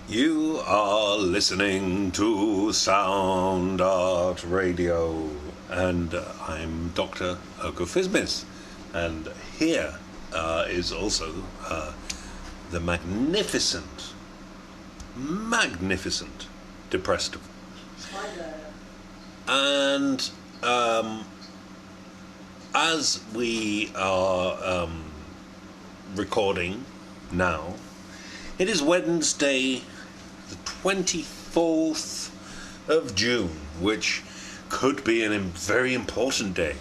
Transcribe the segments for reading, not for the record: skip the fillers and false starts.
You are listening to Sound Art Radio, and I'm Dr. Ergo Phizmiz, and here is also the magnificent Depresstival. Hi there. And as we are recording now, it is Wednesday, the 24th of June, which could be a very important day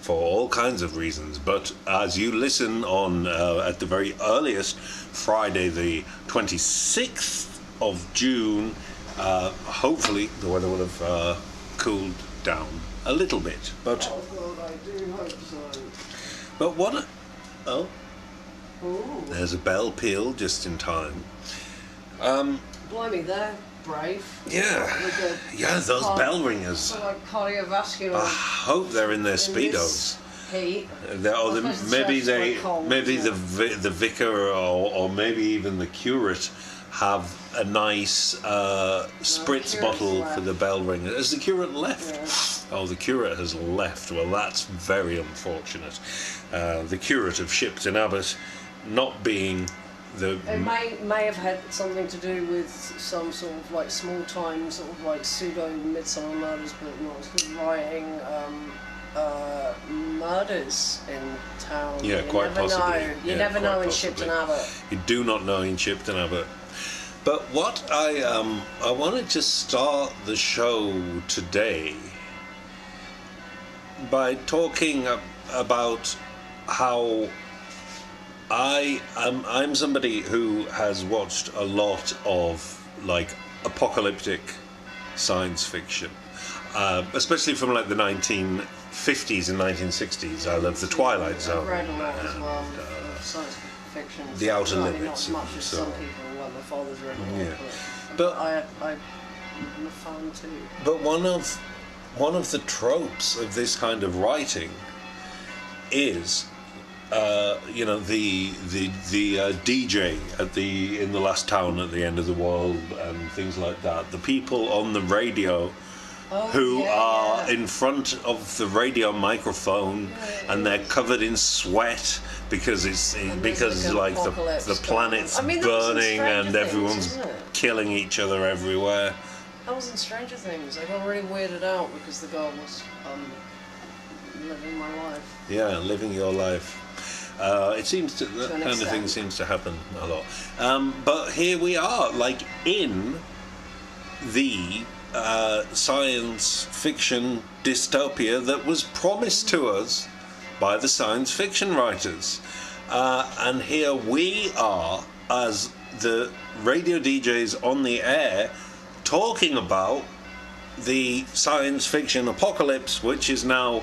for all kinds of reasons. But as you listen on at the very earliest, Friday the 26th of June, hopefully the weather will have cooled down a little bit. But Oh God, I do hope so. but what? Oh, Ooh. there's a bell peal just in time. Blimey, they're brave. Yeah, yeah, those bell ringers. So like cardiovascular. I hope they're in their in speedos. this heat. Maybe Maybe the vicar or maybe even the curate have a nice spritz curate's bottle left. for the bell ringer. Has the curate left? Yeah. Oh, the curate has left. Well, that's very unfortunate. The curate of Shipton Abbot not being the... It may have had something to do with some sort of like small time sort of like pseudo midsummer murders, but not sort of rioting murders in town. Yeah, you quite never possibly. Know. You Yeah, never quite know in possibly. Shipton Abbot. You do not know in Shipton Abbot. But what I wanted to start the show today by talking about how I'm somebody who has watched a lot of like apocalyptic science fiction, especially from like the 1950s and 1960s. I love the Twilight Zone. I've read a lot as and, well of science fiction. The Outer Certainly Limits Not and much as so some on. people, like my father's read a lot, Yeah. but But I'm a fan too. But one of the tropes of this kind of writing is, the DJ in the last town at the end of the world and things like that. The people on the radio who are in front of the radio microphone and they're covered in sweat because like the planet's burning and everyone's killing each other everywhere. I was in Stranger Things. I got really weirded out because the girl was living my life. Yeah, living your life. It seems that kind of thing seems to happen a lot. But here we are, like in the science fiction dystopia that was promised to us by the science fiction writers. And here we are, as the radio DJs on the air, talking about the science fiction apocalypse, which is now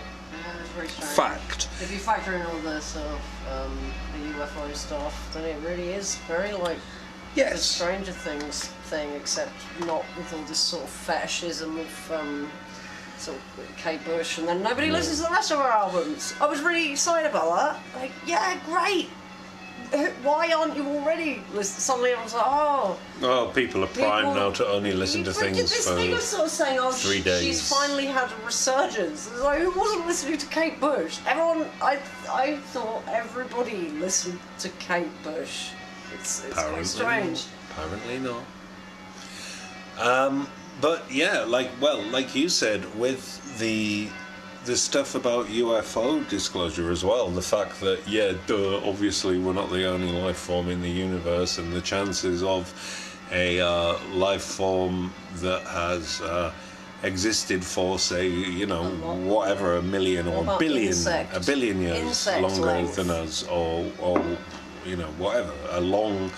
Very strange. fact. If you factor in all the sort of the UFO stuff, then it really is very like the Yes. Stranger Things thing, except not with all this sort of fetishism of sort of Kate Bush, and then nobody listens to the rest of her albums. I was really excited about that. Like, yeah, great. Why aren't you already listening? Suddenly I was like, oh. Oh, people are primed now to only listen to things This for thing was sort of saying, oh, 3 days. she's finally had a resurgence. It's like, who wasn't listening to Kate Bush? Everyone, I thought everybody listened to Kate Bush. It's quite strange. Apparently not. But yeah, like you said, with the stuff about UFO disclosure as well, the fact that, obviously we're not the only life form in the universe, and the chances of a life form that has existed for, say, whatever, a million or a billion years longer than us, or whatever, a long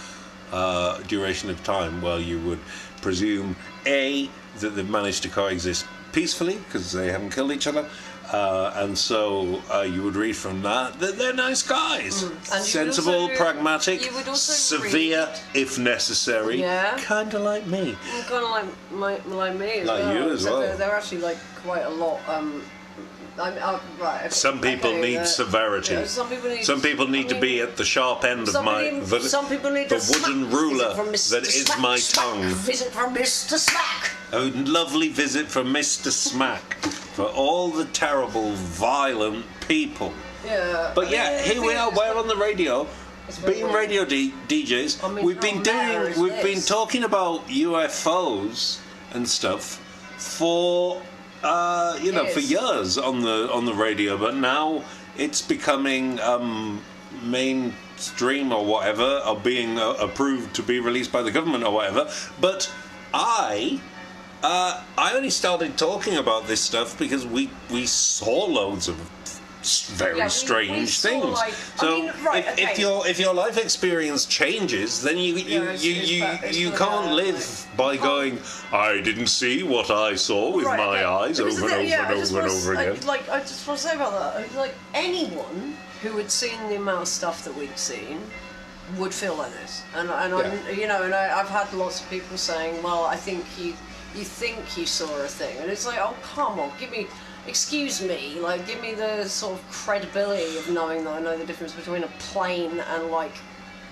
duration of time, well, you would presume, A, that they've managed to coexist peacefully because they haven't killed each other, and so you would read from that they're nice guys, sensible, pragmatic, severe if necessary, kind of like me, kind of like me as like well. you as well. They're actually like quite a lot right. Okay, some people need severity. Yeah, some people need to be at the sharp end of some people need the wooden ruler that is my tongue. Visit from Mr. Smack. A lovely visit from Mr. Smack for all the terrible, violent people. Yeah. But here we are. We're on the radio. Being radio DJs, we've been talking about UFOs and stuff for for years on the radio, but now it's becoming mainstream or whatever, or being approved to be released by the government or whatever. But I only started talking about this stuff because we saw loads of very strange things. If your life experience changes, then you can't live by going, I didn't see what I saw with my eyes over and over again. I just want to say about that. Like, anyone who had seen the amount of stuff that we'd seen would feel like this. I've had lots of people saying, well, I think you think you saw a thing, and it's like, oh, come on, excuse me, like, give me the sort of credibility of knowing that I know the difference between a plane and, like,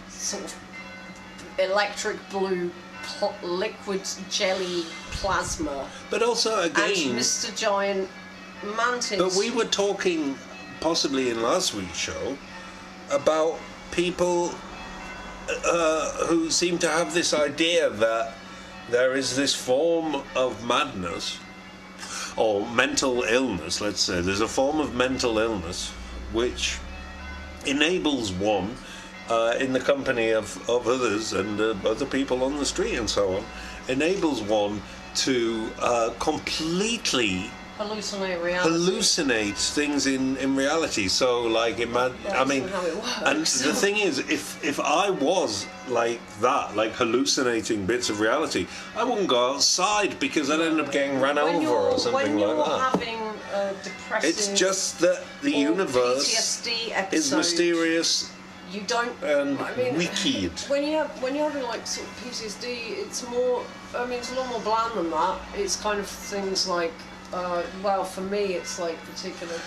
sort of electric blue liquid jelly plasma. But also, again... And Mr. Giant Mantis. But we were talking, possibly in last week's show, about people who seem to have this idea that there is this form of madness or mental illness, let's say. There's a form of mental illness which enables one, in the company of others and other people on the street and so on, enables one to completely hallucinate things in reality. So, like, and the thing is, if I was like that, like hallucinating bits of reality, I wouldn't go outside because I'd end up getting ran over or something like that. When you're having depressive, it's just that the universe PTSD episode, is mysterious. You don't. Wicked. When you're having like sort of PTSD, it's more. It's a lot more bland than that. It's kind of things like. For me, it's like particular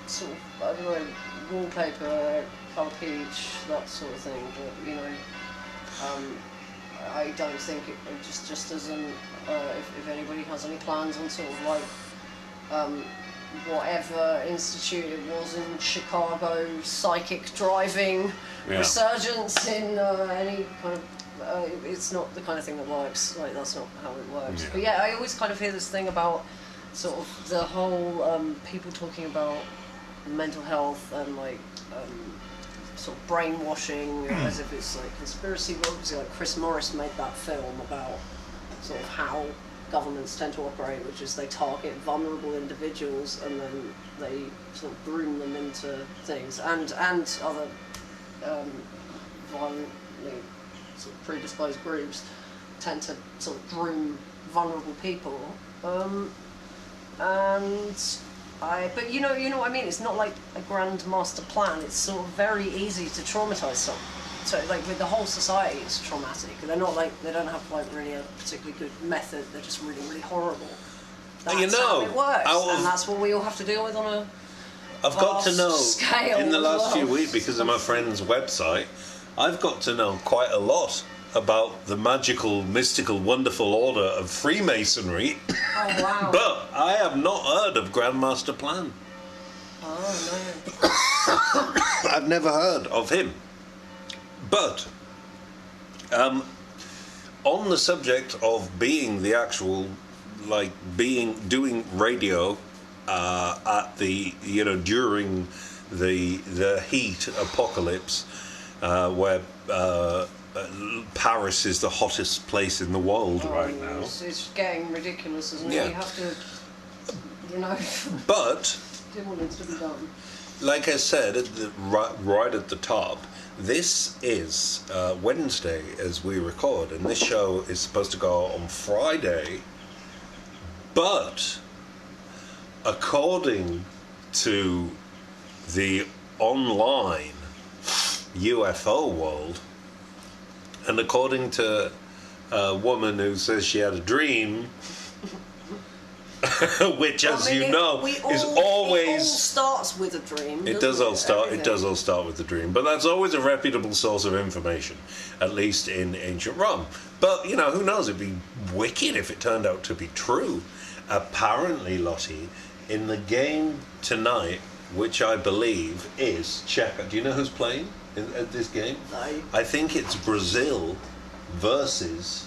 sort of, I don't know, wallpaper, colour peach, that sort of thing. But I don't think it just doesn't. If anybody has any plans on sort of like whatever institute it was in Chicago, psychic driving resurgence in any kind of. It's not the kind of thing that works. Like, that's not how it works. Yeah. But I always kind of hear this thing about sort of the whole people talking about mental health and like sort of brainwashing as if it's like conspiracy. Obviously, like Chris Morris made that film about sort of how governments tend to operate, which is they target vulnerable individuals and then they sort of groom them into things, and other violently sort of predisposed groups tend to sort of groom vulnerable people, but you know what I mean. It's not like a grand master plan. It's sort of very easy to traumatize someone. So like with the whole society, it's traumatic. They're not like they don't have like really a particularly good method. They're just really really horrible. That's how it works, and that's what we all have to deal with on a. I've got to know scale in the last few weeks because of my friend's website. I've got to know quite a lot about the magical, mystical, wonderful order of Freemasonry. Oh, wow. But I have not heard of Grandmaster Plan. Oh, no. I've never heard of him. But on the subject of being the actual, like, doing radio at the, during the heat apocalypse, where Paris is the hottest place in the world right now. It's getting ridiculous, isn't it? Yeah. You have to, But do what needs to be done. Like I said, right at the top, this is Wednesday as we record, and this show is supposed to go on Friday. But according to the online UFO world, and according to a woman who says she had a dream, which, as I mean, you know, is always... It all starts with a dream. It does all start. Everything. It does all start with the dream, but that's always a reputable source of information, at least in ancient Rome. But you know, who knows? It'd be wicked if it turned out to be true. Apparently, Lottie, in the game tonight, which I believe is Czech. Do you know who's playing at this game? No. I think it's Brazil versus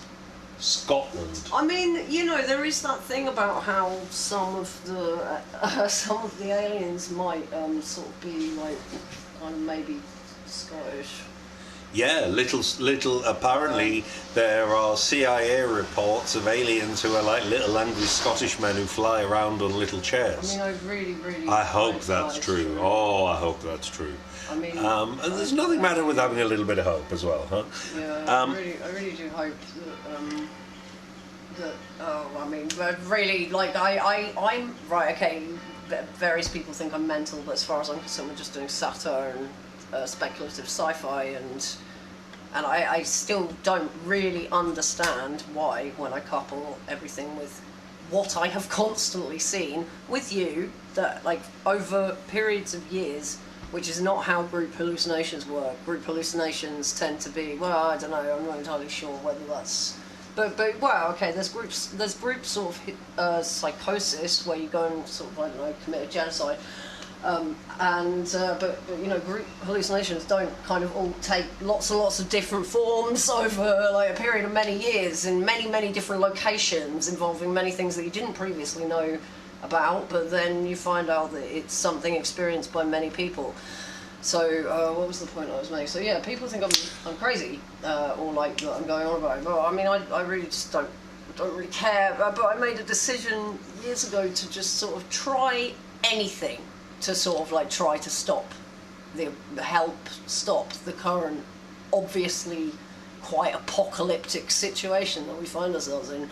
Scotland. I mean, you know, there is that thing about how some of the aliens might sort of be like, kind of maybe Scottish. Yeah, little. Apparently, there are CIA reports of aliens who are like little angry Scottish men who fly around on little chairs. I mean, I really. I hope that's true. Oh, I hope that's true. I mean, and there's nothing better with having a little bit of hope as well, huh? Yeah, I really do hope that. I mean, but really, like, I'm right. Okay, various people think I'm mental, but as far as I'm concerned, we're just doing satire and speculative sci-fi, and I still don't really understand why, when I couple everything with what I have constantly seen with you, that like over periods of years, which is not how group hallucinations work. Group hallucinations tend to be, well, I don't know, I'm not entirely sure whether that's, but well, okay, there's group sort of psychosis where you go and sort of, I don't know, commit a genocide. But you know, group hallucinations don't kind of all take lots and lots of different forms over like a period of many years in many different locations involving many things that you didn't previously know about, but then you find out that it's something experienced by many people. So what was the point I was making? So yeah, people think I'm crazy or like that I'm going on about it. But I mean, I really just don't really care. But I made a decision years ago to just sort of try anything to sort of like try to stop the current obviously quite apocalyptic situation that we find ourselves in.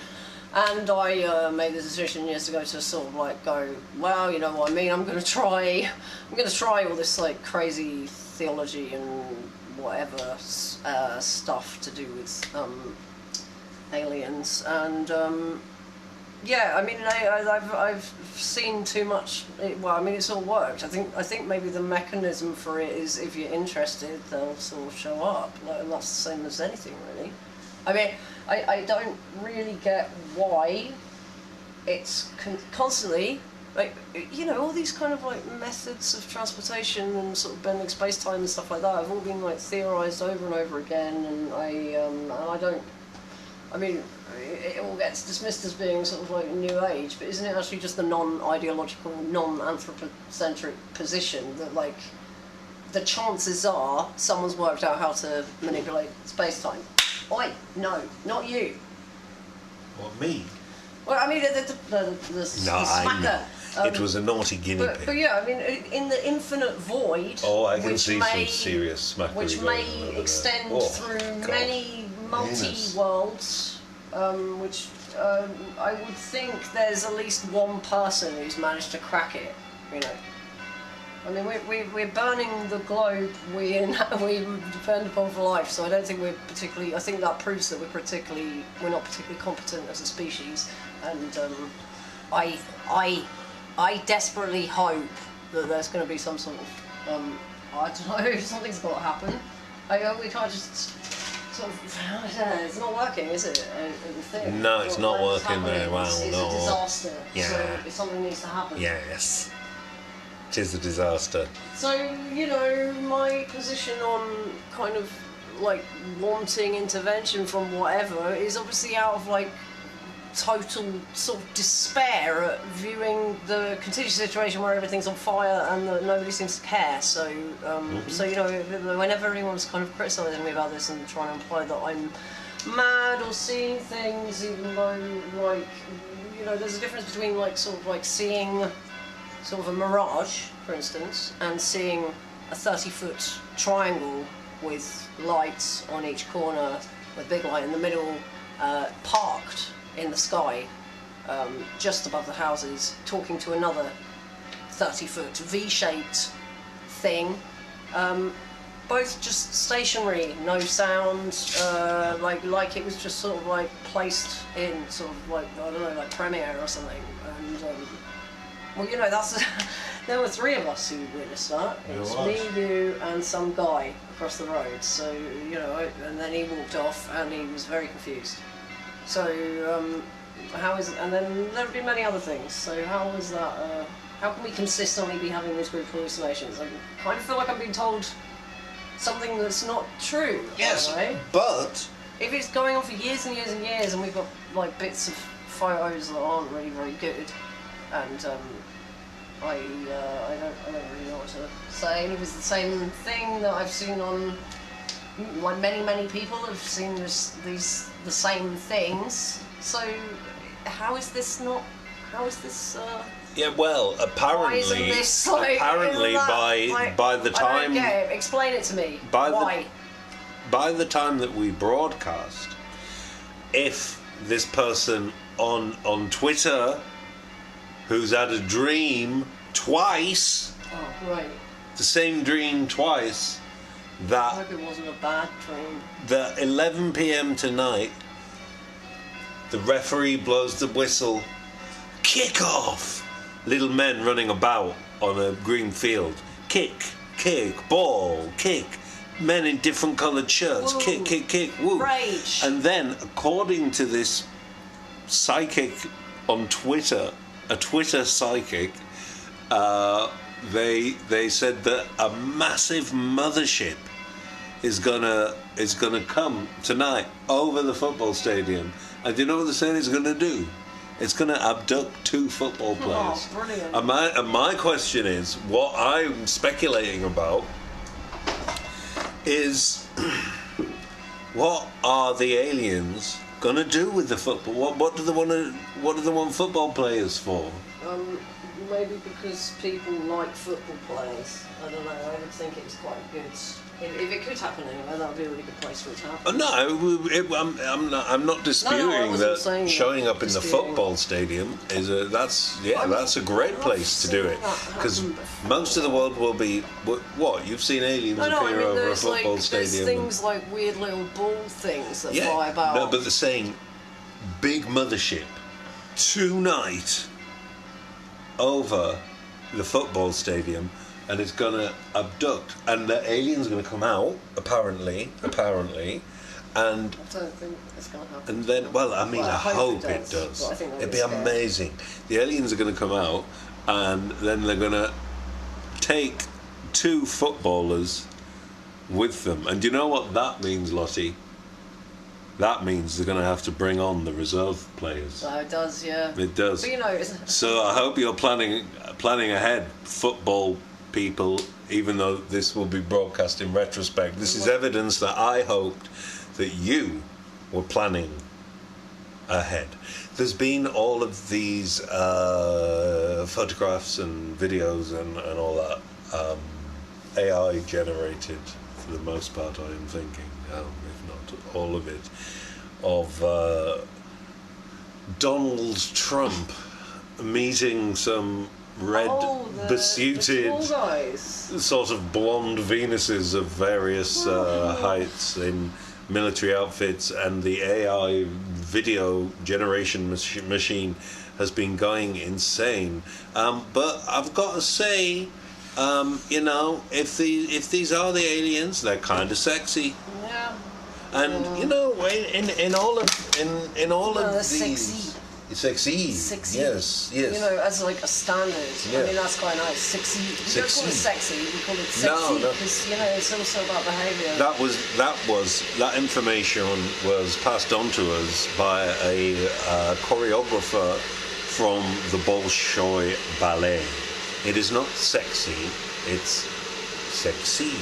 And I made the decision years ago to sort of like go, well, you know what I mean, I'm going to try all this like crazy theology and whatever stuff to do with aliens, and yeah, I mean, I've seen too much. Well, I mean, it's all worked. I think maybe the mechanism for it is if you're interested, they'll sort of show up. Like, and that's the same as anything, really. I mean, I don't really get why it's constantly, like, you know, all these kind of like methods of transportation and sort of bending space-time and stuff like that have all been like theorized over and over again, and I don't. I mean, it all gets dismissed as being sort of like New Age, but isn't it actually just the non-ideological, non-anthropocentric position that, like, the chances are someone's worked out how to manipulate space-time? Oi, no, not you. What, me? Well, I mean, the smacker. It was a naughty guinea pig. But yeah, I mean, in the infinite void, oh, I can see some serious smackery which may extend through many multi-worlds, which I would think there's at least one person who's managed to crack it, you know. I mean, we're burning the globe we depend upon for life, so I don't think we're particularly, I think that proves that we're not particularly competent as a species, and I desperately hope that there's going to be some sort of, I don't know, something's got to happen. We can't just sort of, it's not working, is it? No, it's not working there. Wow, it's no. a disaster. Yeah. So something needs to happen. Yes. It is a disaster. So, you know, my position on kind of like wanting intervention from whatever is obviously out of like total sort of despair at viewing the continued situation where everything's on fire and that nobody seems to care. So, so you know, whenever anyone's kind of criticising me about this and trying to imply that I'm mad or seeing things, even though, like, you know, there's a difference between like sort of like seeing sort of a mirage, for instance, and seeing a 30-foot triangle with lights on each corner, with a big light in the middle, parked in the sky, just above the houses, talking to another 30-foot V-shaped thing. both just stationary, no sound, like it was just sort of like placed in sort of like, I don't know, like Premiere or something. And well, you know, that's there were 3 of us who witnessed that. It was me, you, and some guy across the road. So you know, and then he walked off, and he was very confused. So and then there have been many other things. So how was that? How can we consistently be having these group hallucinations? I kind of feel like I'm being told something that's not true. Yes, right? but if it's going on for years and years and years, and we've got like bits of photos that aren't really very good, and I don't really know what to say. It was the same thing that I've seen on. Like many people have seen the same things. So how is this not? How is this? yeah, well, apparently, this, like, by the time, I don't get it. Explain it to me. Why? By the time that we broadcast, if this person on Twitter, who's had a dream twice, oh right, the same dream twice, I that hope it wasn't a bad dream. that 11 p.m. tonight, the referee blows the whistle, kick off. Little men running about on a green field. Kick, ball, kick. Men in different coloured shirts. Woo. Kick, woo. Rage. And then, according to this psychic on Twitter, a Twitter psychic, they said that a massive mothership is gonna come tonight over the football stadium. And do you know what they're saying it's gonna do? It's going to abduct 2 football players. Oh, brilliant. And my question is, what I'm speculating about is, what are the aliens going to do with the football? What do they want football players for? Maybe because people like football players. I don't know. I would think it's quite good. If it could happen anyway, that would be a really good place for it to happen. I'm not disputing that showing up in the football stadium is that's a great place to do it, because most of the world will be what you've seen aliens appear over a football stadium. There's things like weird little ball things that fly about. No, but they're saying big mothership tonight over the football stadium, and it's gonna abduct, and the alien's gonna come out apparently, and I don't think it's gonna happen. and then, well, I mean, I hope it does. It'd be amazing. The aliens are gonna come out, and then they're gonna take 2 footballers with them, and do you know what that means, Lottie? That means they're going to have to bring on the reserve players. Oh, it does, yeah. It does. But you know, so I hope you're planning ahead, football people, even though this will be broadcast in retrospect. This is evidence that I hoped that you were planning ahead. There's been all of these photographs and videos and all that AI generated, for the most part, I am thinking, if not all of it, of Donald Trump meeting some red besuited sort of blonde Venuses of various heights in military outfits, and the AI video generation machine has been going insane. But I've got to say, you know, if these are the aliens, they're kind of sexy. Yeah. And you know, in all of these, sexy. Yes. You know, as like a standard. Yeah. I mean, that's quite nice. Sexy. We don't call it sexy. We call it sexy. No. Because you know, it's also about behaviour. That information was passed on to us by a choreographer from the Bolshoi ballet. It is not sexy. It's sexy.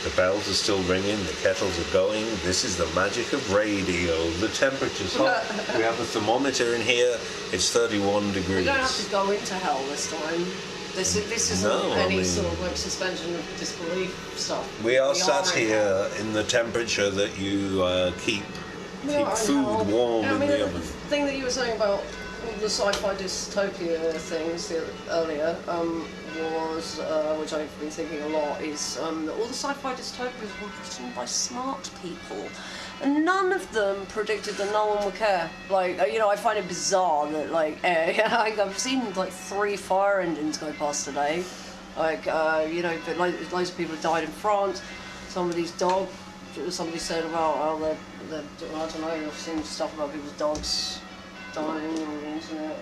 The bells are still ringing, the kettles are going. This is the magic of radio. The temperature's hot. We have a thermometer in here. It's 31 degrees. We don't have to go into hell this time. This isn't any sort of like suspension of disbelief stuff. We are sat here in the temperature that you keep food warm in the oven. The thing that you were saying about the sci-fi dystopia things earlier was, which I've been thinking a lot, is that all the sci-fi dystopias were written by smart people. And none of them predicted that no one would care. Like, I find it bizarre that, like, I've seen, like, 3 fire engines go past today. Like, but loads of people have died in France. Somebody's dog, somebody said about how I don't know, I've seen stuff about people's dogs dying on the internet,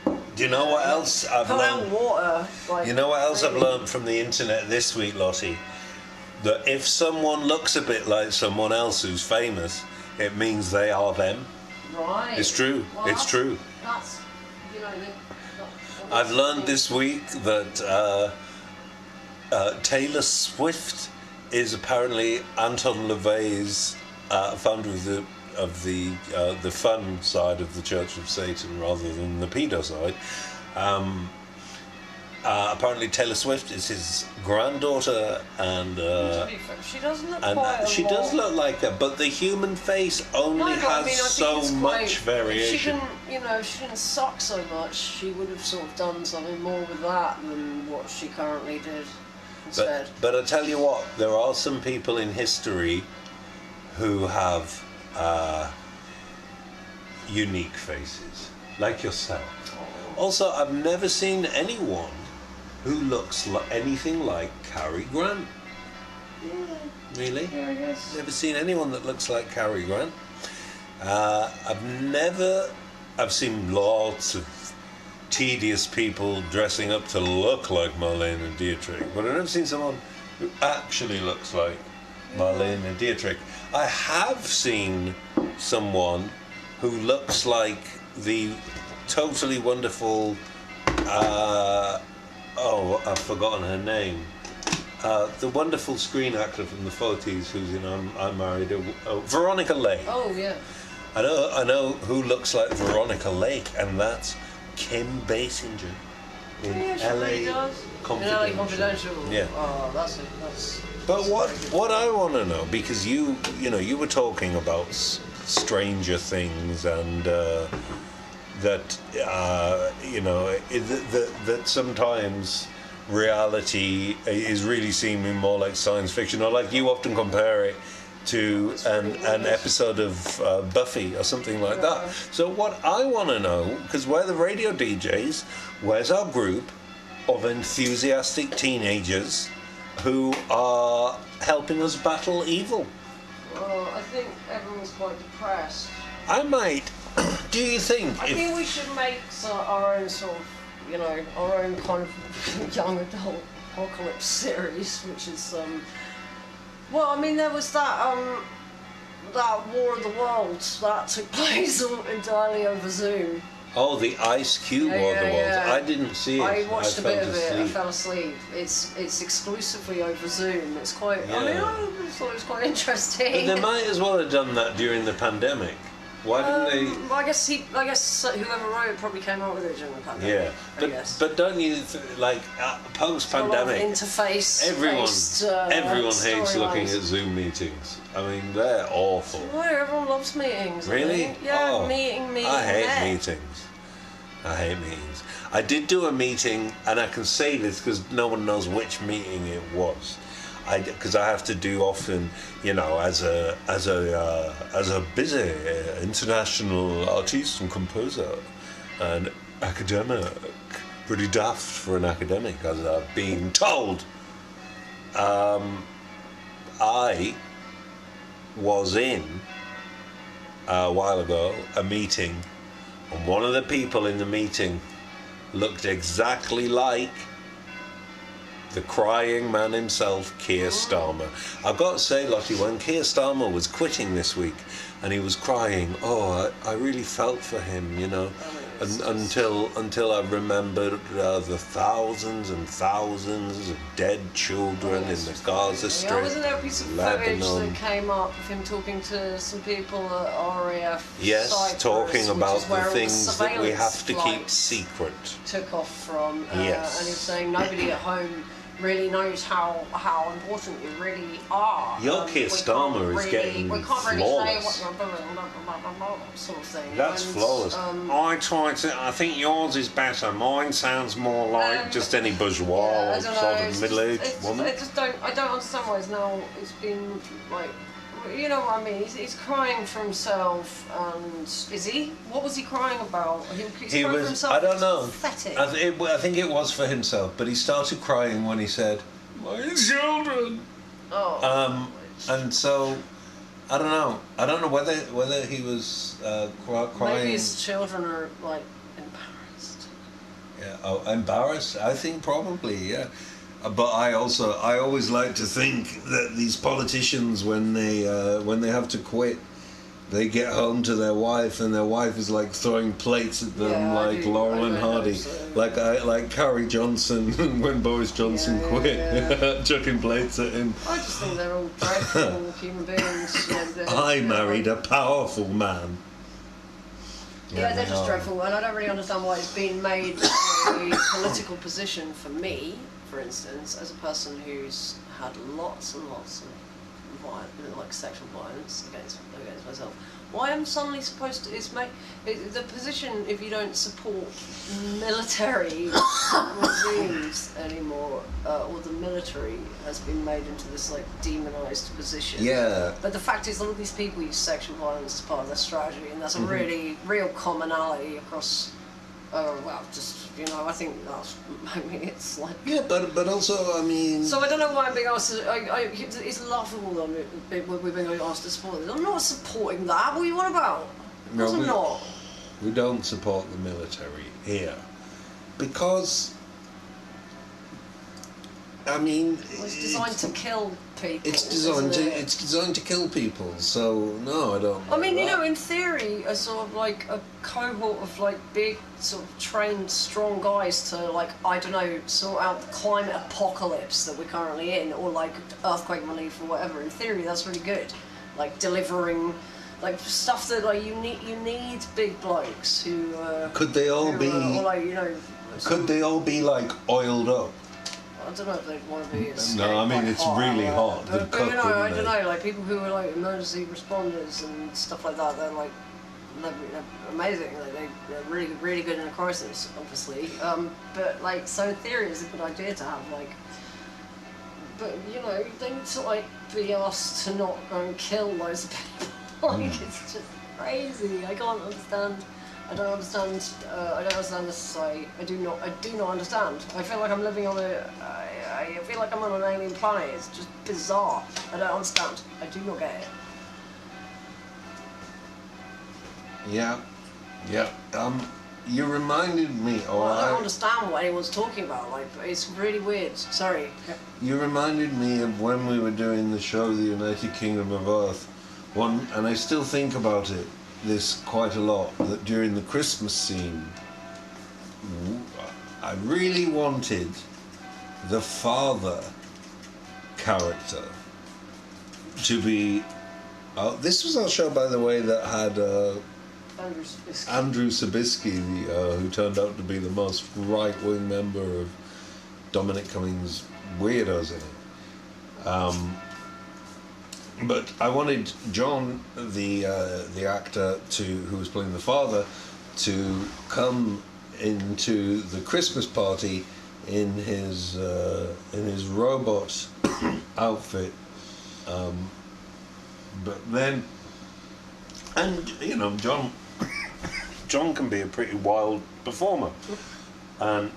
and Do you know what else I've learned? Water. Like, you know what else really? I've learned from the internet this week, Lottie? That if someone looks a bit like someone else who's famous, it means they are them. Right. It's true. Well, it's true. That's, I've learned this week that Taylor Swift is apparently Anton LaVey's founder of the fun side of the Church of Satan rather than the pedo side. Apparently Taylor Swift is his granddaughter, and she does look she does look like her, but the human face only has so much variation. If she didn't suck so much, she would have sort of done something more with that than what she currently did instead. But I tell you what, there are some people in history who have unique faces, like yourself. Also, I've never seen anyone who looks anything like Cary Grant. Yeah. Really? Yeah, I guess. Never seen anyone that looks like Cary Grant. I've seen lots of tedious people dressing up to look like Marlene and Dietrich, but I've never seen someone who actually looks like Marlene and Dietrich. I have seen someone who looks like the totally wonderful I've forgotten her name. The wonderful screen actor from the 40s who's in I'm Married, Veronica Lake. Oh, yeah. I know who looks like Veronica Lake, and that's Kim Basinger in LA really does. Confidential. In LA Confidential. Yeah. Oh, that's. But what I want to know, because you were talking about Stranger Things and that sometimes reality is really seeming more like science fiction, or like you often compare it to an episode of Buffy or something like that. So what I want to know, because we're the radio DJs, where's our group of enthusiastic teenagers who are helping us battle evil? Well, I think everyone's quite depressed. I might. Do you think? I think we should make our own sort of, our own kind of young adult apocalypse series, which is, well, I mean, there was that War of the Worlds that took place entirely over Zoom. Oh, the Ice Cube War of the Worlds. Yeah. I didn't see it. I watched a bit of it. I asleep. fell asleep. It's exclusively over Zoom. It's quite. Yeah. I mean, I thought it was quite interesting. But they might as well have done that during the pandemic. Why didn't they? Well, I guess whoever wrote it probably came up with it during the pandemic. Yeah, but don't you post-pandemic? Interface. Everyone hates looking at Zoom meetings. I mean, they're awful. Why? Everyone loves meetings. Really? I think. Yeah, Oh, meeting. I hate meetings. I hate meetings. I did do a meeting, and I can say this because no one knows which meeting it was. Because I have to do often, as a busy international artiste and composer and academic, pretty daft for an academic, as I've been told. I was in a while ago a meeting, and one of the people in the meeting looked exactly like the crying man himself, Keir Starmer. I've got to say, Lottie, when Keir Starmer was quitting this week and he was crying, I really felt for him, until I remembered the thousands and thousands of dead children in the Gaza Strip. Wasn't there a piece of footage that came up of him talking to some people at RAF? Yes, Cyprus, talking about the things that we have to keep surveillance secret. Took off from, Yes. and he was saying nobody at home really knows how important you really are. Your Keir Starmer is getting flawless. Sort of thing. That's flawless. I think yours is better. Mine sounds more like just any bourgeois or sort of middle-aged woman. I don't understand why it's been like, you know what I mean? He's crying for himself, and is he? What was he crying about? He's crying for himself. I don't know. Pathetic. I think it was for himself, but he started crying when he said, "My children." Oh. And so, I don't know. I don't know whether he was crying. Maybe his children are like embarrassed. Yeah. Oh, embarrassed? I think probably. Yeah. But I always like to think that these politicians, when they have to quit, they get home to their wife, and their wife is like throwing plates at them, like Laurel and Hardy, like Carrie Johnson when Boris Johnson quit, chucking plates at him. I just think they're all dreadful human beings. I married a powerful man. Yeah, they're just dreadful, and I don't really understand why it's been made a political position for me. For instance, as a person who's had lots and lots of sexual violence against myself, why I'm suddenly supposed to the position if you don't support military regimes anymore, or the military has been made into this like demonized position. Yeah. But the fact is, a lot of these people use sexual violence as part of their strategy, and that's a really real commonality across. Just, you know, I think that's, I mean, it's like... Yeah, but also, I mean... So I don't know why I'm being asked to... it's laughable that we're being asked to support this. I'm not supporting that. What are you on about? No, I'm not. We don't support the military here. Because... I mean... Well, it's designed to kill people. It's designed to kill people, so no, I don't. I mean, you know, in theory, a sort of like a cohort of like big, sort of trained, strong guys to like, I don't know, sort out the climate apocalypse that we're currently in, or like earthquake relief or whatever. In theory, that's really good. Like delivering, like stuff that like you need big blokes who. Could they all be? Or like, you know. Could they all be like oiled up? I don't know if they'd want to be. No, I mean, it's really hot. But you know, I don't know, like people who are like emergency responders and stuff like that. They're like, they're amazing. Like they're really, really good in a crisis, obviously. But like, so in theory, it's a good idea to have like. But you know, they need to like be asked to not go and kill loads of people. Like it's just crazy. I can't understand. I don't understand the society. I do not understand. I feel like I'm living on I feel like I'm on an alien planet. It's just bizarre. I don't understand. I do not get it. Yeah. You reminded me. I don't understand what anyone's talking about. Like, it's really weird. Sorry. You reminded me of when we were doing the show, The United Kingdom of Earth. And I still think about it. This quite a lot, that during the Christmas scene I really wanted the father character to be this was our show, by the way, that had Andrew Sabisky, who turned out to be the most right-wing member of Dominic Cummings' Weirdos in it. But I wanted John, the actor who was playing the father, to come into the Christmas party in his robot outfit. But then, and you know, John can be a pretty wild performer, and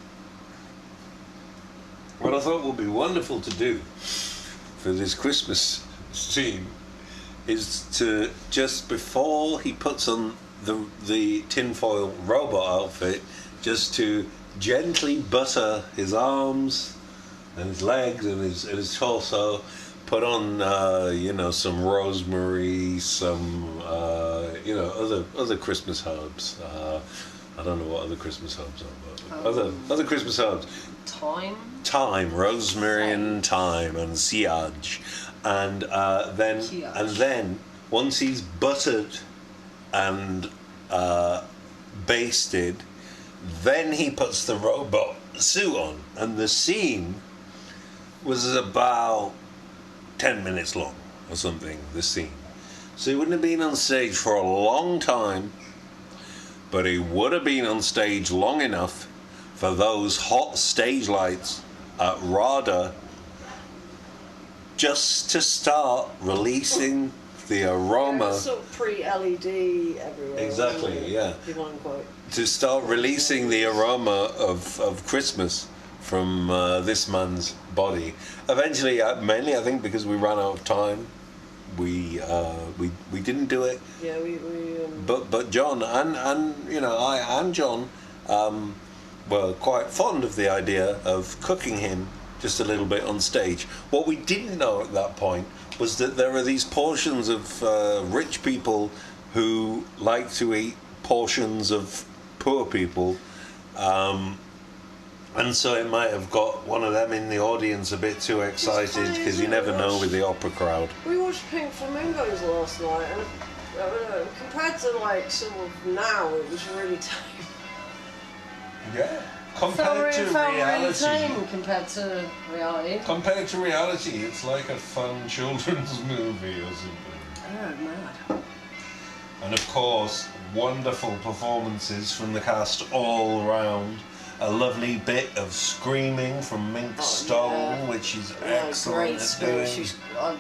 what I thought would be wonderful to do for this Christmas scene is to, just before he puts on the tinfoil robot outfit, just to gently butter his arms and his legs and his torso, put on some rosemary, some other Christmas herbs. I don't know what other Christmas herbs are, but other Christmas herbs. Thyme, rosemary and thyme and sillage. And then once he's buttered and basted, then he puts the robot suit on, and the scene was about 10 minutes long or something, the scene. So he wouldn't have been on stage for a long time, but he would have been on stage long enough for those hot stage lights at RADA just to start releasing the aroma. Yeah, sort of pre-LED everywhere. Exactly, yeah. Quote. To start releasing the aroma of Christmas from this man's body. Eventually, mainly I think because we ran out of time, we didn't do it. Yeah, we But John and you know, I and John were quite fond of the idea of cooking him just a little bit on stage. What we didn't know at that point was that there are these portions of rich people who like to eat portions of poor people, and so it might have got one of them in the audience a bit too excited, because you never know with the opera crowd. We watched Pink Flamingos last night, and compared to like sort of now, it was really tame. Yeah. Compared to reality. Really tame compared to reality. Compared to reality, it's like a fun children's movie or something. Oh, mad. And of course, wonderful performances from the cast all round. A lovely bit of screaming from Mink Stoll, which is excellent at doing. I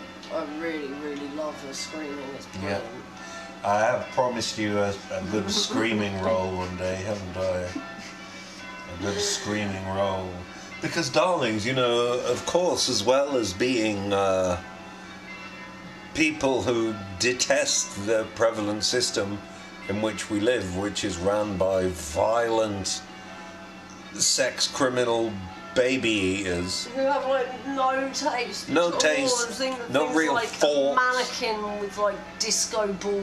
really, really love her screaming. It's brilliant. Yeah. I have promised you a good screaming role one day, haven't I? A good screaming role. Because, darlings, you know, of course, as well as being people who detest the prevalent system in which we live, which is run by violent, sex criminal baby eaters. Who have like no taste. No taste, no real like thought. A mannequin with like disco ball,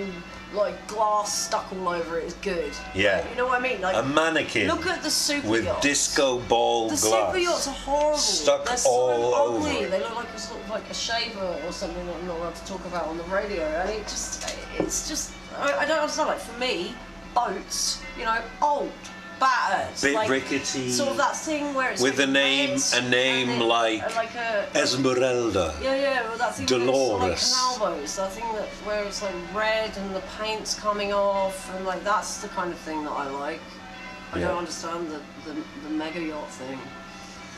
like glass stuck all over it is good. Yeah. Like, you know what I mean? Like, a mannequin. Look at the super with yachts. disco ball glass. The super yachts are horrible. Stuck They're so all ugly. over. They look like a sort of like a shaver or something that I'm not allowed to talk about on the radio. And it's just, I don't understand. Like for me, boats, you know, old. Battered, bit like, rickety, sort of that thing where it's with like a name like Esmeralda, well, that thing Dolores, like canal boats, that thing where it's like red and the paint's coming off, and like that's the kind of thing that I like. I don't understand the mega yacht thing.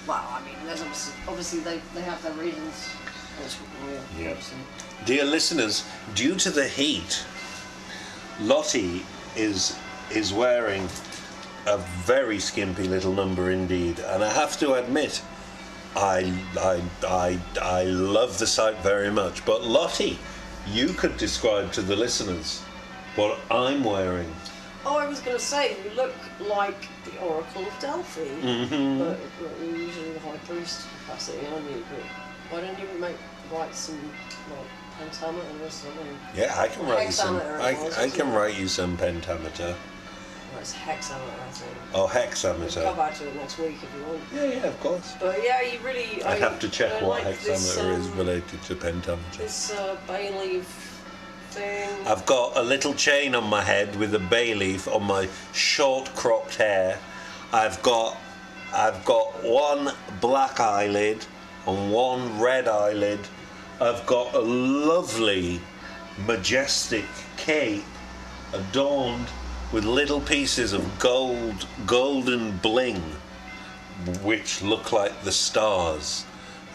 Well, I mean, there's obviously they have their reasons. Yeah. Dear listeners, due to the heat, Lottie is wearing a very skimpy little number indeed, and I have to admit, I love the sight very much. But Lottie, you could describe to the listeners what I'm wearing. Oh, I was going to say, you look like the Oracle of Delphi, but you're usually the high priest capacity, aren't you? But why don't you write some like pentameter or something? Yeah, I can write you some. I can write you some pentameter. It's hexameter, I think. Oh, hexameter. We'll come back to it next week if you want. Yeah, of course. But yeah, you really... I'd have to check what like hexameter is related to pentameter. This bay leaf thing. I've got a little chain on my head with a bay leaf on my short cropped hair. I've got one black eyelid and one red eyelid. I've got a lovely majestic cape adorned with little pieces of golden bling, which look like the stars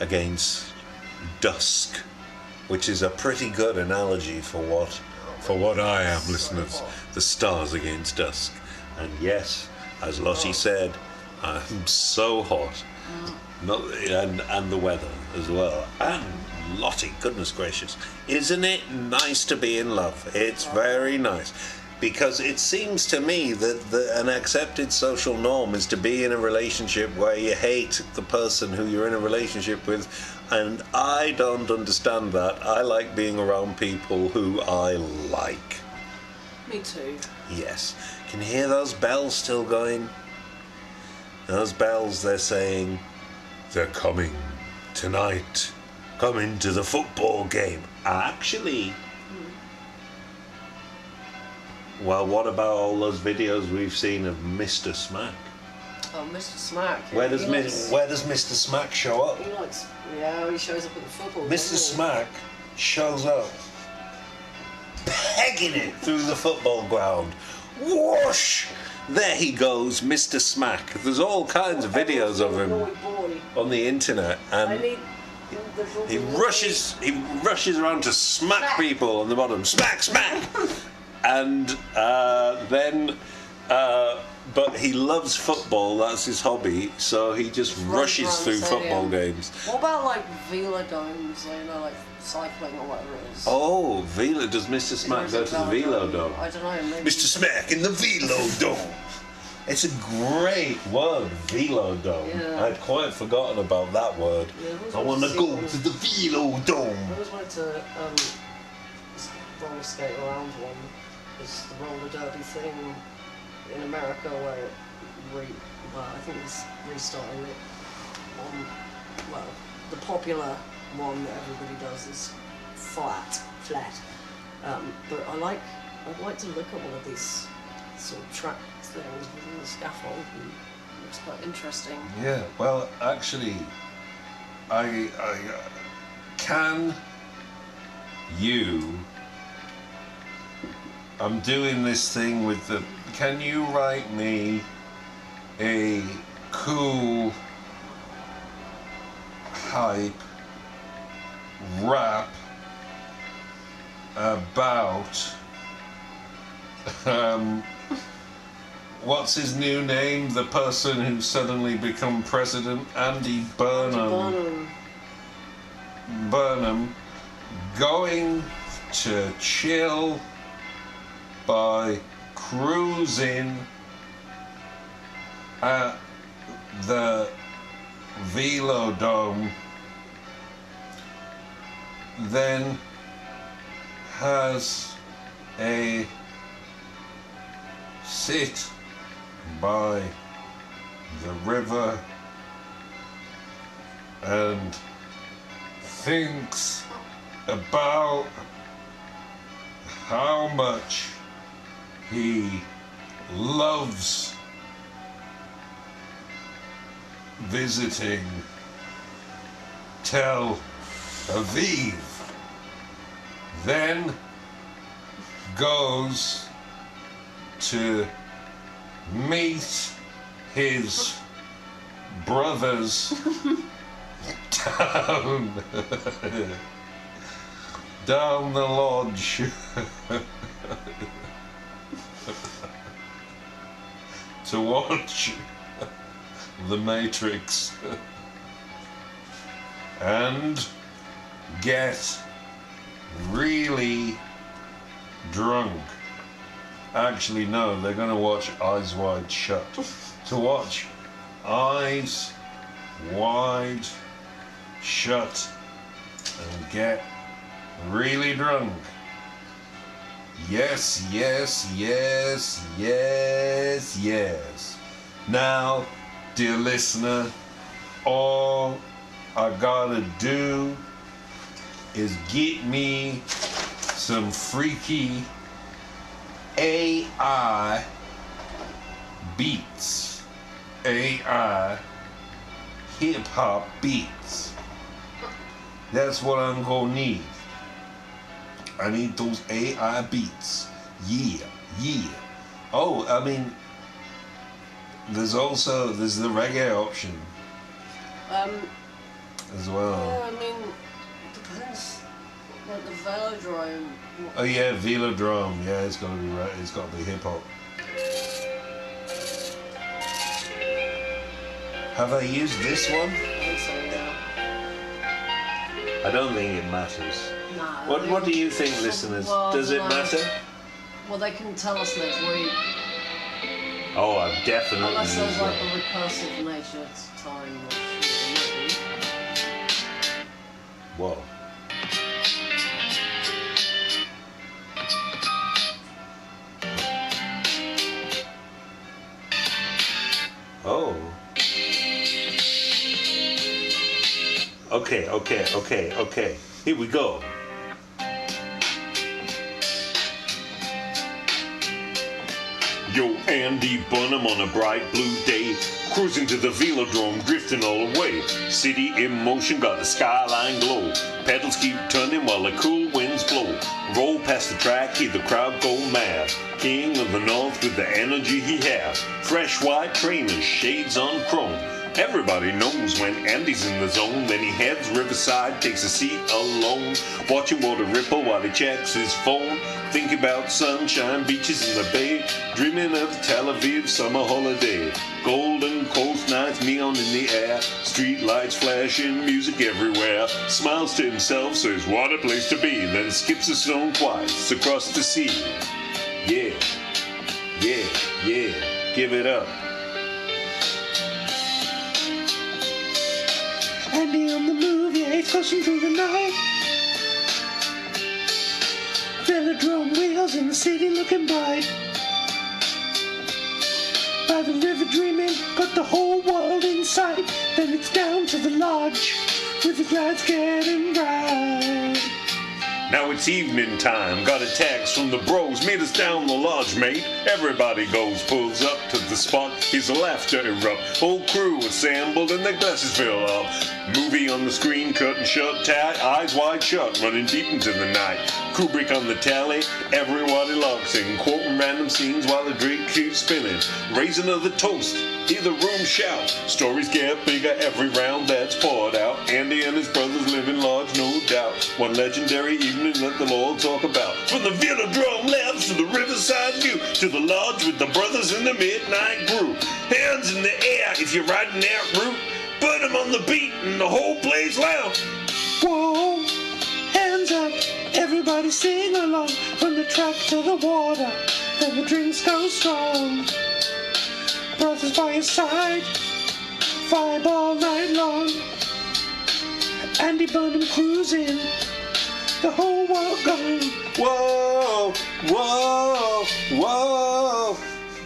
against dusk, which is a pretty good analogy for what I am, listeners. The stars against dusk. And yes, as Lottie said, I'm so hot. And the weather as well. And Lottie, goodness gracious, isn't it nice to be in love? It's very nice. Because it seems to me that an accepted social norm is to be in a relationship where you hate the person who you're in a relationship with, and I don't understand that. I like being around people who I like. Me too. Yes. Can you hear those bells still going? Those bells, they're saying, they're coming tonight. Coming to the football game. Actually... Well, what about all those videos we've seen of Mr. Smack? Oh, Mr. Smack. Where does Mr. Smack show up? He shows up at the football. Mr. Smack shows up, pegging it through the football ground. Whoosh! There he goes, Mr. Smack. There's all kinds of videos of him on the internet, and he rushes around to smack people on the bottom. Smack, smack! And then, but he loves football. That's his hobby. So he just rushes through football games. What about like velodomes? You know, like cycling or whatever it is. Oh, Velo. Does Mr. Smack go to the Velodrome? I don't know. Maybe. Mr. Smack in the Velodome. It's a great word, Velodome. Yeah. I'd quite forgotten about that word. Yeah, I want to go to the Velodome. I always wanted to roller skate around one. It's the roller derby thing in America where I think it's restarting it on, the popular one that everybody does is flat. But I'd like to look at one of these sort of track things within the scaffold. And it looks quite interesting. Yeah, well, actually, I can you... I'm doing this thing with the... Can you write me a cool hype rap about what's his new name? The person who's suddenly become president, Andy Burnham. Burnham going to chill by cruising at the Velodrome, then has a sit by the river and thinks about how much he loves visiting Tel Aviv, then goes to meet his brothers down the lodge to watch The Matrix and get really drunk. Actually, no, they're going to watch Eyes Wide Shut. To watch Eyes Wide Shut and get really drunk. Yes, yes, yes, yes, yes. Now, dear listener, all I gotta do is get me some freaky AI beats, AI hip-hop beats. That's what I'm gonna need. I need those AI beats. Yeah, yeah. Oh, I mean, there's the reggae option as well. Yeah, I mean, depends. Like the velodrome. Oh yeah, velodrome. Yeah, it's gotta be right. It's gotta be hip hop. Have I used this one? I think so, yeah. I don't think it matters. No. What do you think, listeners? Well, Does it matter? Well, they can tell us next week. Oh, I've definitely Unless there's used like that. a recursive nature to time. Whoa. Oh. Okay. Here we go. Yo, Andy Burnham on a bright blue day, cruising to the velodrome, drifting all the way. City in motion, got the skyline glow. Pedals keep turning while the cool winds blow. Roll past the track, hear the crowd go mad. King of the North with the energy he has. Fresh white trainers, shades on chrome. Everybody knows when Andy's in the zone. Then he heads riverside, takes a seat alone, watching water ripple while he checks his phone. Thinking about sunshine, beaches in the bay, dreaming of Tel Aviv summer holiday. Golden coast nights, neon in the air, street lights flashing, music everywhere. Smiles to himself, says what a place to be, then skips a stone twice across the sea. Yeah, yeah, yeah, give it up. Andy on the move, yeah, he's pushing through the night. Velodrome wheels in the city looking bright. By the river dreaming, got the whole world in sight. Then it's down to the lodge, with the lights getting bright. Now it's evening time, got a text from the bros, meet us down the lodge, mate. Everybody goes, pulls up to the spot, his laughter erupt. Whole crew assembled and their glasses fill up. Movie on the screen, curtain shut tight, eyes wide shut, running deep into the night. Kubrick on the tally, everybody locks in, quoting random scenes while the drink keeps spinning. Raise another toast, hear the room shout. Stories get bigger every round that's poured out. Andy and his brothers live in large, no doubt. One legendary evening that they'll all talk about. From the velodrome labs to the riverside view, to the lodge with the brothers in the midnight group. Hands in the air if you're riding that route. Put them on the beat and the whole place loud. Whoa, hands up, everybody sing along. From the track to the water, then the drinks go strong. Brothers by your side, vibe all night long. Andy Burnham cruising, the whole world going. Whoa, whoa, whoa.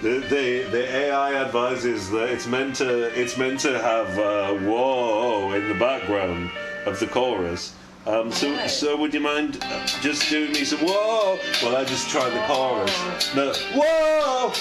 The AI advises that it's meant to have whoa in the background of the chorus. So would you mind just doing me some whoa? Well, I just try the chorus. No, whoa.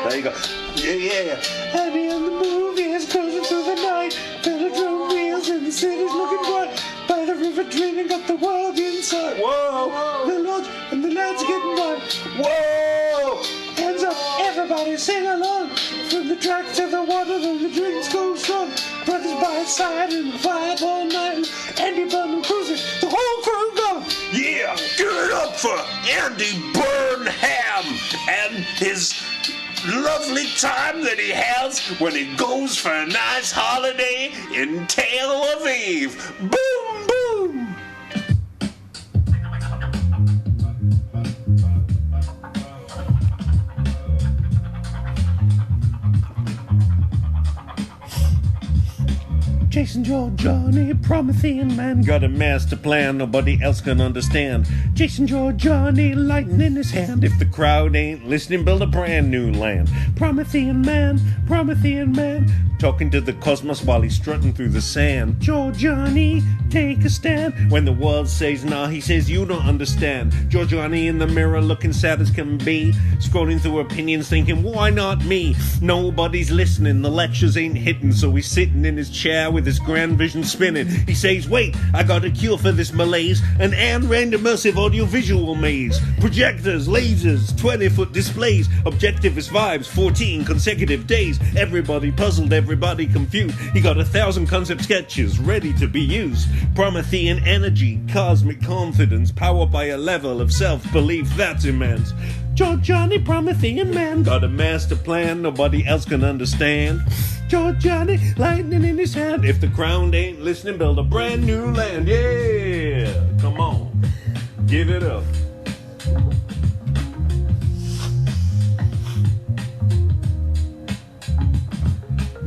There you go. Yeah. Andy on the move, is cruising through the night. Velodrome wheels in the city's looking bright. By the river dreaming, got the world inside. Whoa. The lodge and the lads are getting wild. Whoa. Hands up, everybody sing along. From the track to the water, then the drinks go strong. Brothers by his side and the vibe all night. Andy Burnham cruising, the whole crew gone. Yeah, give it up for Andy Burnham and his lovely time that he has when he goes for a nice holiday in Tel Aviv. Boom, boom. Jason Jorjani, Promethean man, got a master plan nobody else can understand. Jason Jorjani, lightning in his hand. If the crowd ain't listening, build a brand new land. Promethean man, talking to the cosmos while he's strutting through the sand. Jorjani, take a stand. When the world says nah, he says you don't understand. Jorjani in the mirror looking sad as can be, scrolling through opinions thinking why not me? Nobody's listening, the lectures ain't hitting, so he's sitting in his chair with his grand vision spinning. He says, wait, I got a cure for this malaise, an and immersive audiovisual maze. Projectors, lasers, 20-foot displays, objectivist vibes, 14 consecutive days. Everybody puzzled, everybody confused. He got 1,000 concept sketches ready to be used. Promethean energy, cosmic confidence, powered by a level of self-belief that's immense. Jorjani, Promethean man, got a master plan nobody else can understand. Jorjani, lightning in his hand. If the crowd ain't listening, build a brand new land. Yeah, come on, give it up.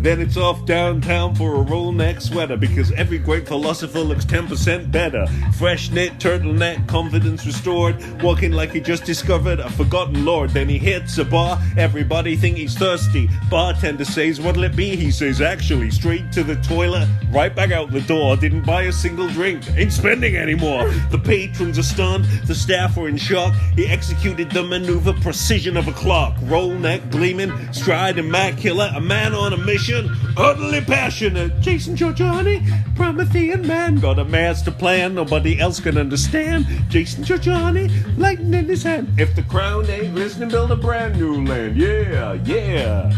Then it's off downtown for a roll neck sweater, because every great philosopher looks 10% better. Fresh knit turtleneck, confidence restored, walking like he just discovered a forgotten lord. Then he hits a bar, everybody think he's thirsty. Bartender says, what'll it be? He says, actually, straight to the toilet, right back out the door. Didn't buy a single drink, ain't spending anymore. The patrons are stunned, the staff were in shock. He executed the maneuver, precision of a clock. Roll neck gleaming, stride immaculate, a man on a mission, utterly passionate. Jason Jorjani, Promethean man, got a master plan nobody else can understand. Jason Jorjani, lightning in his hand. If the crown ain't listening, build a brand new land. Yeah, yeah.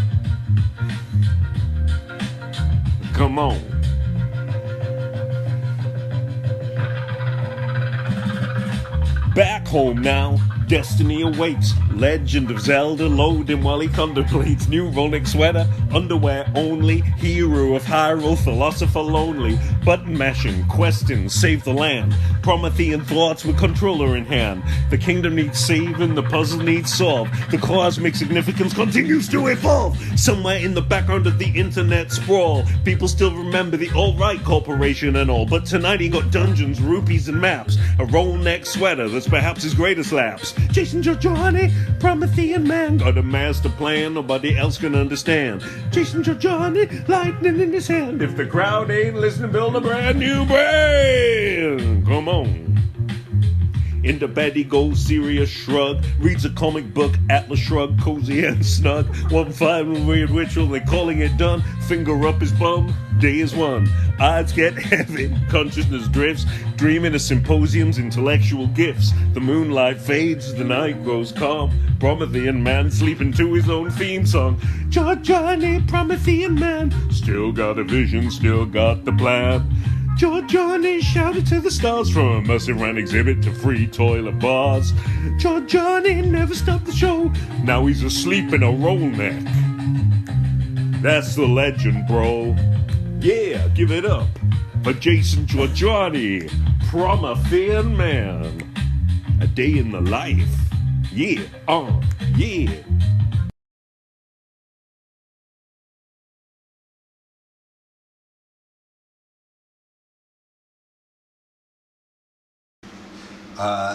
Come on. Back home now, destiny awaits. Legend of Zelda loading while he contemplates. New Rolex sweater, underwear only. Hero of Hyrule, philosopher lonely. Button mashing, questing, save the land. Promethean thoughts with controller in hand. The kingdom needs saving, the puzzle needs solved. The cosmic significance continues to evolve. Somewhere in the background of the internet sprawl, people still remember the alt-right corporation and all. But tonight he got dungeons, rupees and maps. A roll neck sweater that's perhaps his greatest lapse. Jason Jorjani, Promethean man, got a master plan nobody else can understand. Jason Jorjani, lightning in his hand. If the crowd ain't listening, build a brand new brand. Come on. Into bed he goes, serious shrug. Reads a comic book, Atlas shrug, cozy and snug. One final weird ritual, they calling it done. Finger up his bum, day is one. Odds get heavy, consciousness drifts. Dreaming of symposiums, intellectual gifts. The moonlight fades, the night grows calm. Promethean man sleeping to his own theme song. Jorjani, Promethean man, still got a vision, still got the plan. Jorjani shouted to the stars, from a massive round exhibit to free toilet bars. Jorjani never stopped the show, now he's asleep in a roll neck. That's the legend, bro. Yeah, give it up for Jason Jorjani, Promethean man. A day in the life. Yeah, yeah.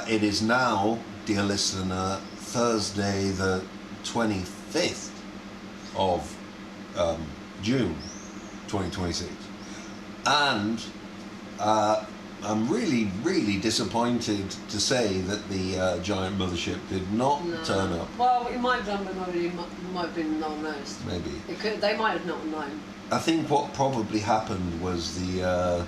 It is now, dear listener, Thursday the 25th of June 2026. And I'm really, really disappointed to say that the giant mothership did not turn up. Well, it might have done, but nobody might have been no one knows. Maybe. They might have not known. I think what probably happened was the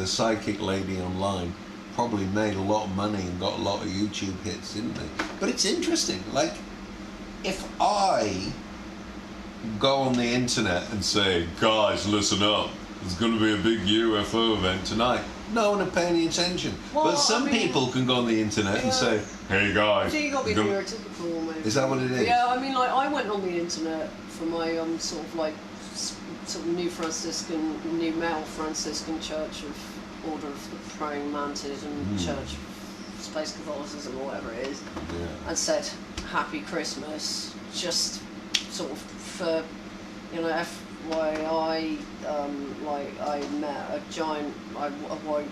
psychic lady online probably made a lot of money and got a lot of YouTube hits, didn't they? But it's interesting, like, if I go on the internet and say, guys, listen up, there's going to be a big UFO event tonight, no one will pay any attention. Well, but some people can go on the internet and say, hey guys, you got to be neurotypical almost. Is that what it is? Yeah, I mean, like, I went on the internet for my sort of new male Franciscan Church of Order of the Praying Mantis and Church of Space Catholicism or whatever it is, and said Happy Christmas, just sort of for, you know, FYI, like I met a giant, I awoke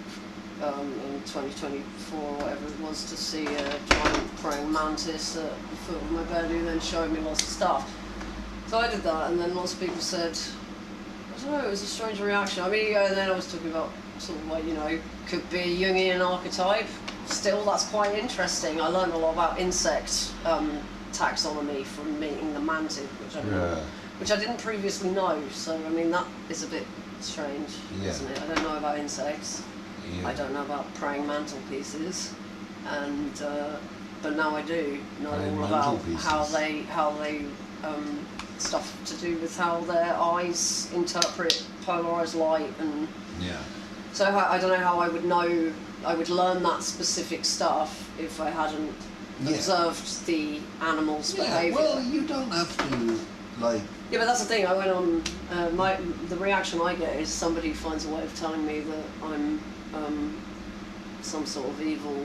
in 2024 or whatever it was to see a giant praying mantis at the foot of my bed, who then showed me lots of stuff. So I did that, and then lots of people said, I don't know, it was a strange reaction. I mean, and then I was talking about sort of like, you know, could be a Jungian archetype. Still, that's quite interesting. I learned a lot about insect taxonomy from meeting the mantid, which I didn't previously know. So, I mean, that is a bit strange, isn't it? I don't know about insects. I don't know about praying mantelpieces, and but now I do know all about how they stuff to do with how their eyes interpret polarized light, and so I don't know how I would know. I would learn that specific stuff if I hadn't observed the animal's behaviour. Well, you don't have to, like... Yeah, but that's the thing, I went on... the reaction I get is somebody finds a way of telling me that I'm some sort of evil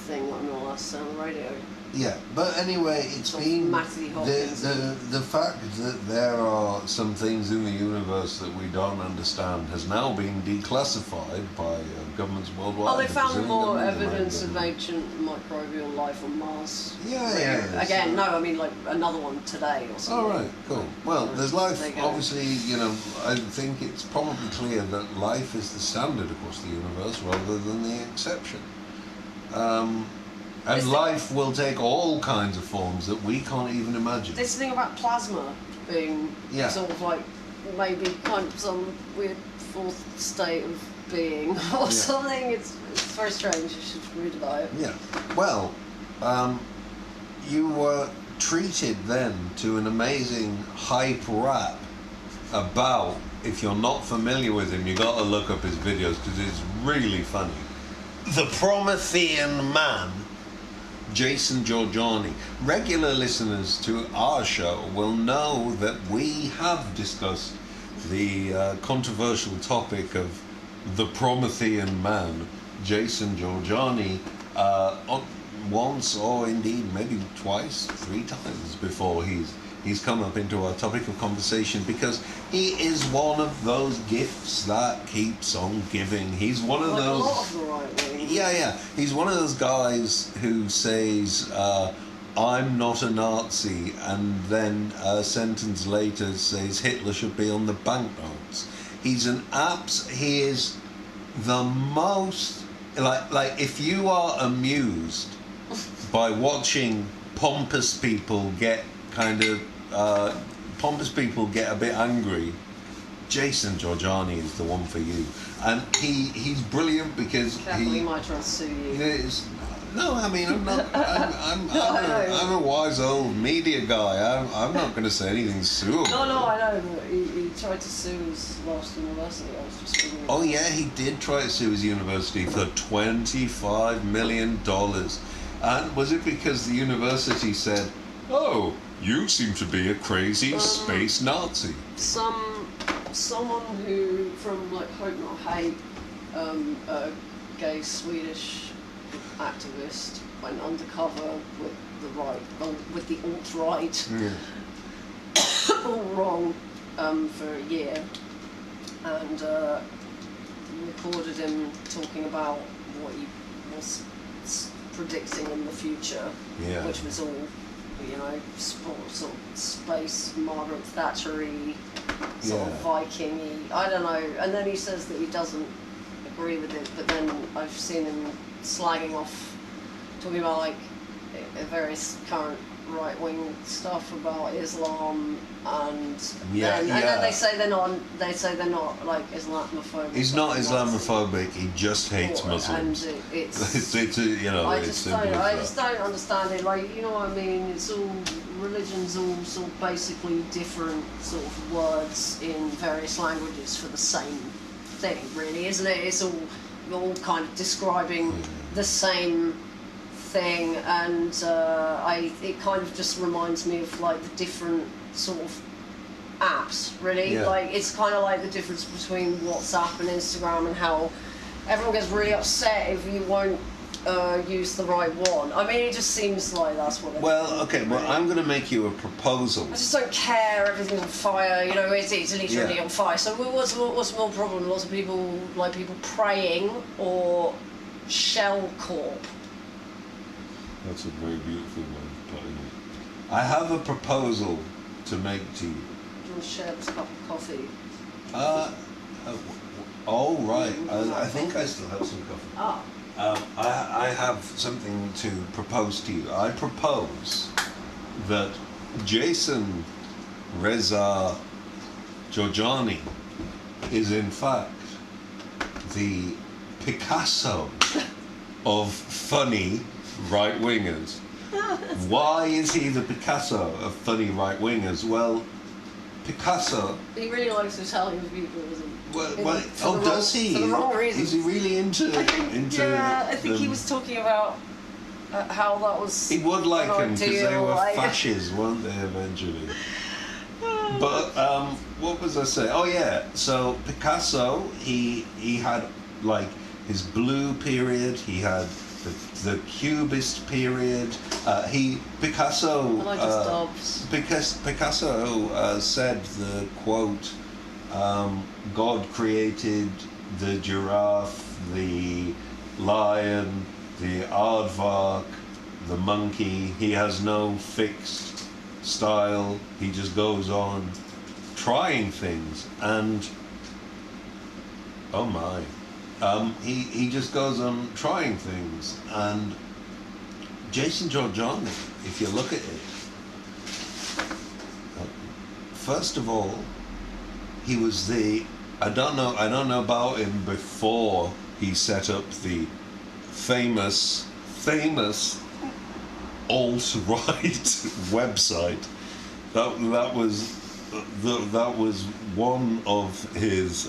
thing that I'm not allowed to say on the radio. Yeah, but anyway, it's been the fact that there are some things in the universe that we don't understand has now been declassified by governments worldwide. Oh, they found more evidence of ancient microbial life on Mars. Yeah. Again, no, I mean like another one today or something. Oh, right, cool. Well, there's life, obviously, I think it's probably clear that life is the standard across the universe rather than the exception. And life will take all kinds of forms that we can't even imagine. This thing about plasma being sort of like maybe kind of some weird fourth state of being or something, it's very strange. You should read about it. Yeah. Well, you were treated then to an amazing hype rap about, if you're not familiar with him, you got to look up his videos because it's really funny. The Promethean Man, Jason Jorjani. Regular listeners to our show will know that we have discussed the controversial topic of the Promethean Man, Jason Jorjani, once or indeed maybe twice, 3 times before he's come up into our topic of conversation, because he is one of those gifts that keeps on giving. He's one of those. A lot of the right wing. Yeah. He's one of those guys who says, "I'm not a Nazi," and then a sentence later says Hitler should be on the banknotes. He is the most like if you are amused by watching pompous people get a bit angry, Jason Jorjani is the one for you. And he's brilliant because he might try to sue you. No, I mean, I'm not. I'm a wise old media guy. I'm not going to say anything suable. No, I know. But he tried to sue his last university. I was just reading. Oh yeah, he did try to sue his university for $25 million. And was it because the university said, "Oh, you seem to be a crazy space Nazi"? Someone who from like Hope Not Hate, a gay Swedish activist, went undercover with the alt-right, all wrong, for a year, and recorded him talking about what he was predicting in the future, which was all, sort of space Margaret Thatcher-y, sort of Viking-y, I don't know. And then he says that he doesn't agree with it, but then I've seen him slagging off, talking about like various current right-wing stuff about Islam, and then they say they're not like Islamophobic. He's not Islamophobic. He just hates Muslims. And it's I just don't understand it. Like, you know what I mean? It's all religion's all sort of basically different sort of words in various languages for the same thing, really, isn't it? It's all kind of describing the same thing, and it kind of just reminds me of like the different sort of apps, really. Like, it's kind of like the difference between WhatsApp and Instagram, and how everyone gets really upset if you won't use the right one. I mean, it just seems like that's what they're doing, well, I'm going to make you a proposal. I just don't care, everything's on fire, it's literally on fire. So what's more problem? Lots of people praying, or shell corp? That's a very beautiful way of putting it. I have a proposal to make to you. Do you want to share this cup of coffee? Oh, right. I think I still have some coffee. I have something to propose to you. I propose that Jason Reza Jorjani is in fact the Picasso of funny right-wingers. Why is he the Picasso of funny right-wingers? Well, Picasso... He really likes Italian people, doesn't he? Does he? For the wrong reasons. Is he really into... I think he was talking about how that was... He would like them because they were fascists, weren't they, eventually? But, what was I saying? Oh, yeah. So, Picasso, he had, like, his blue period, he had the Cubist period. Picasso. I like his doves. Because Picasso said the quote, God created the giraffe, the lion, the aardvark, the monkey. He has no fixed style. He just goes on trying things, and oh my, he just goes on trying things. And Jason Jorjani, if you look at it, first of all, he was I don't know about him before he set up the famous alt-right website. That was one of his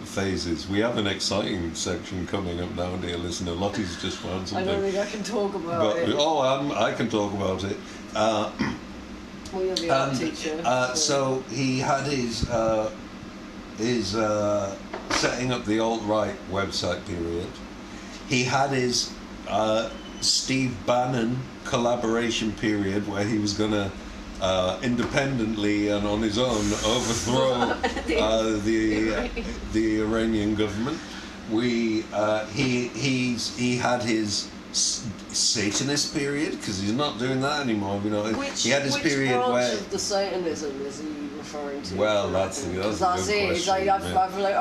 phases. We have an exciting section coming up now, dear listener. Lottie's just found something. I don't think I can talk about it. Oh, I can talk about it. Well, you're the art teacher. So he had his setting up the alt-right website period. He had his Steve Bannon collaboration period where he was going to independently and on his own overthrow the Iranian government. He had his Satanist period, because he's not doing that anymore. You know, he had his period branch where of the Satanism is he referring to? Well, that's a good question. It's like I've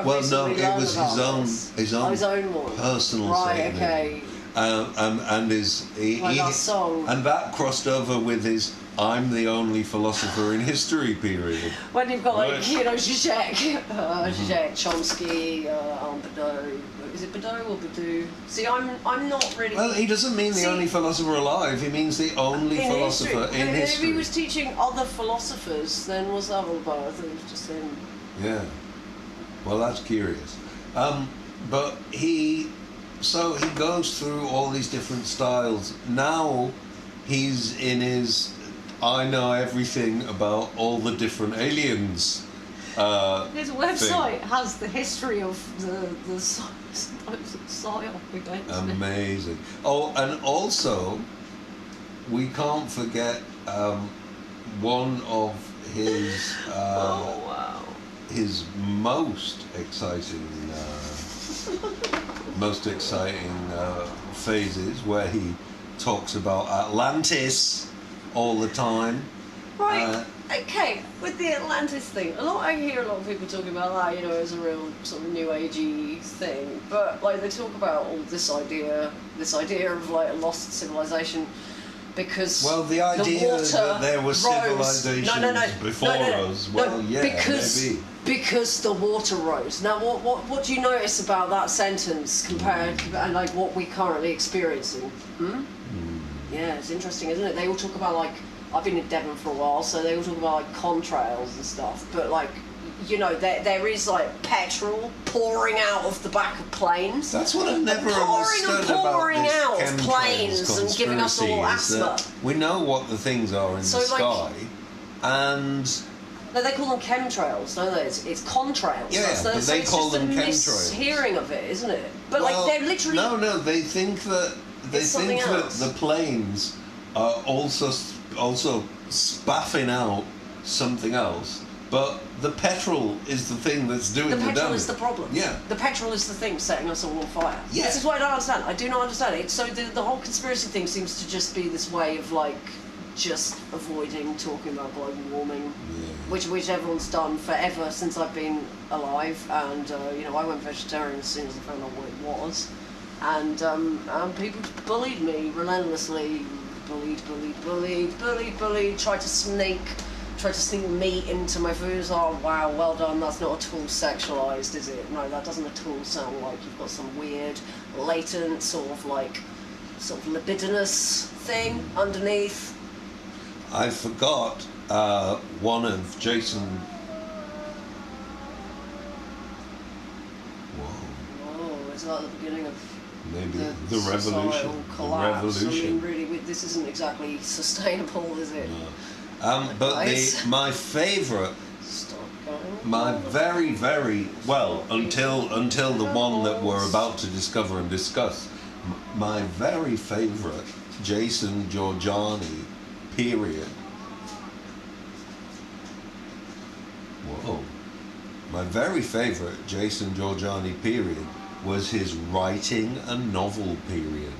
Well, no, recently it learned was about his own one. personal Right, Satanism. okay. And That song. and that crossed over with his "I'm the only philosopher in history" period. When you've got Right. Zizek, Chomsky, Badiou. Is it Badiou or Badiou? See, I'm not really. Well, he doesn't mean the only philosopher alive. He means the only philosopher in history. If he was teaching other philosophers, then what's that all about? I thought it was just him. Yeah. Well, that's curious. But he goes through all these different styles. Now he's in his I know everything about all the different aliens. His website has the history of the psyop against Amazing. Oh, and also we can't forget one of his his most exciting phases, where he talks about Atlantis all the time. Right. Okay. With the Atlantis thing, I hear a lot of people talking about that, you know, as a real sort of new agey thing. But like they talk about all this idea of like a lost civilization. Because the idea water that there were rose. civilizations before us, maybe. Because the water rose. Now, what do you notice about that sentence compared and like what we're currently experiencing? Yeah, it's interesting, isn't it? They all talk about like, I've been in Devon for a while, so they all talk about like contrails and stuff. But like, you know, there is like petrol pouring out of the back of planes. That's what I've never understood about this out of chemtrails planes and giving us all asthma. We know what the things are in the sky, and no, they call them chemtrails, don't they? It's contrails. Yeah, but they call them chemtrails. Mishearing of it, isn't it? But like they're literally no. They think that the planes are also spaffing out something else. But the petrol is the thing that's doing the damage. The petrol is the problem. Yeah. The petrol is the thing setting us all on fire. Yeah. This is what I don't understand. I do not understand it. So the whole conspiracy thing seems to just be this way of like just avoiding talking about global warming, which everyone's done forever since I've been alive. And you know, I went vegetarian as soon as I found out what it was. And people bullied me relentlessly. Bullied. Tried to sneak meat into my food. Oh wow, well done. That's not at all sexualized, is it? No, that doesn't at all sound like you've got some weird, latent sort of libidinous thing underneath. I forgot one of Jason. Whoa, is that the beginning of maybe the revolution? Collapse? I mean, really, this isn't exactly sustainable, is it? No. But my favourite, my very, very, well, until the one that we're about to discover and discuss, My very favourite Jason Jorjani period. Whoa. My very favourite Jason Jorjani period was his writing a novel period.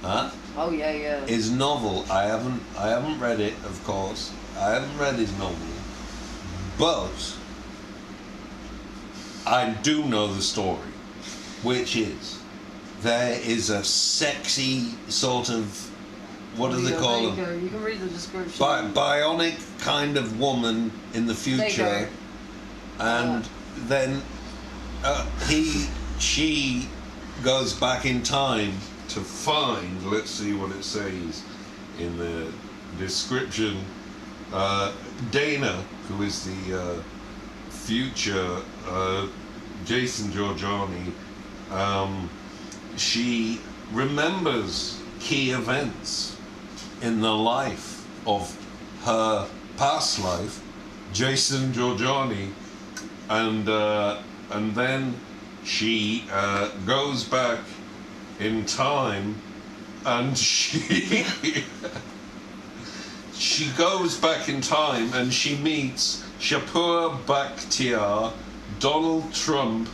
Huh? Oh yeah. His novel, I haven't read it, of course. I haven't read his novel, but I do know the story, which is there is a sexy sort of, what do they call them? You can read the description. Bionic kind of woman in the future, and then she goes back in time to find, let's see what it says in the description, Dana, who is the future Jason Jorjani, she remembers key events in the life of her past life, Jason Jorjani, and then she goes back in time, and she goes back in time and she meets Shapur Bakhtiar, Donald Trump,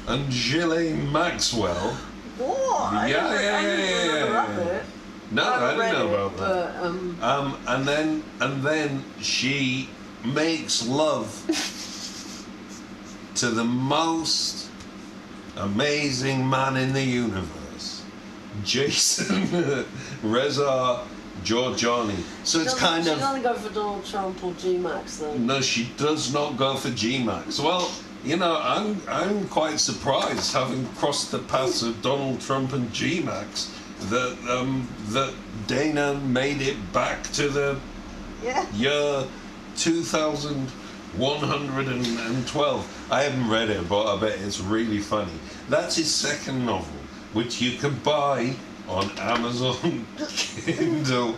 and Ghislaine Maxwell. What? Yeah. No, I didn't know about that. And then she makes love to the most amazing man in the universe, Jason Reza Jorjani. So it's kind of. She doesn't go for Donald Trump or G-Max though. No, she does not go for G-Max. Well, you know, I'm quite surprised, having crossed the paths of Donald Trump and G-Max, that Dana made it back to the year 2112. I haven't read it, but I bet it's really funny. That's his second novel, which you can buy on Amazon Kindle.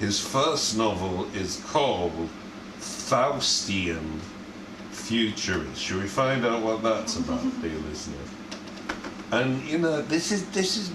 His first novel is called Faustian Futurist. Should we find out what that's about, dear listener? And you know, this is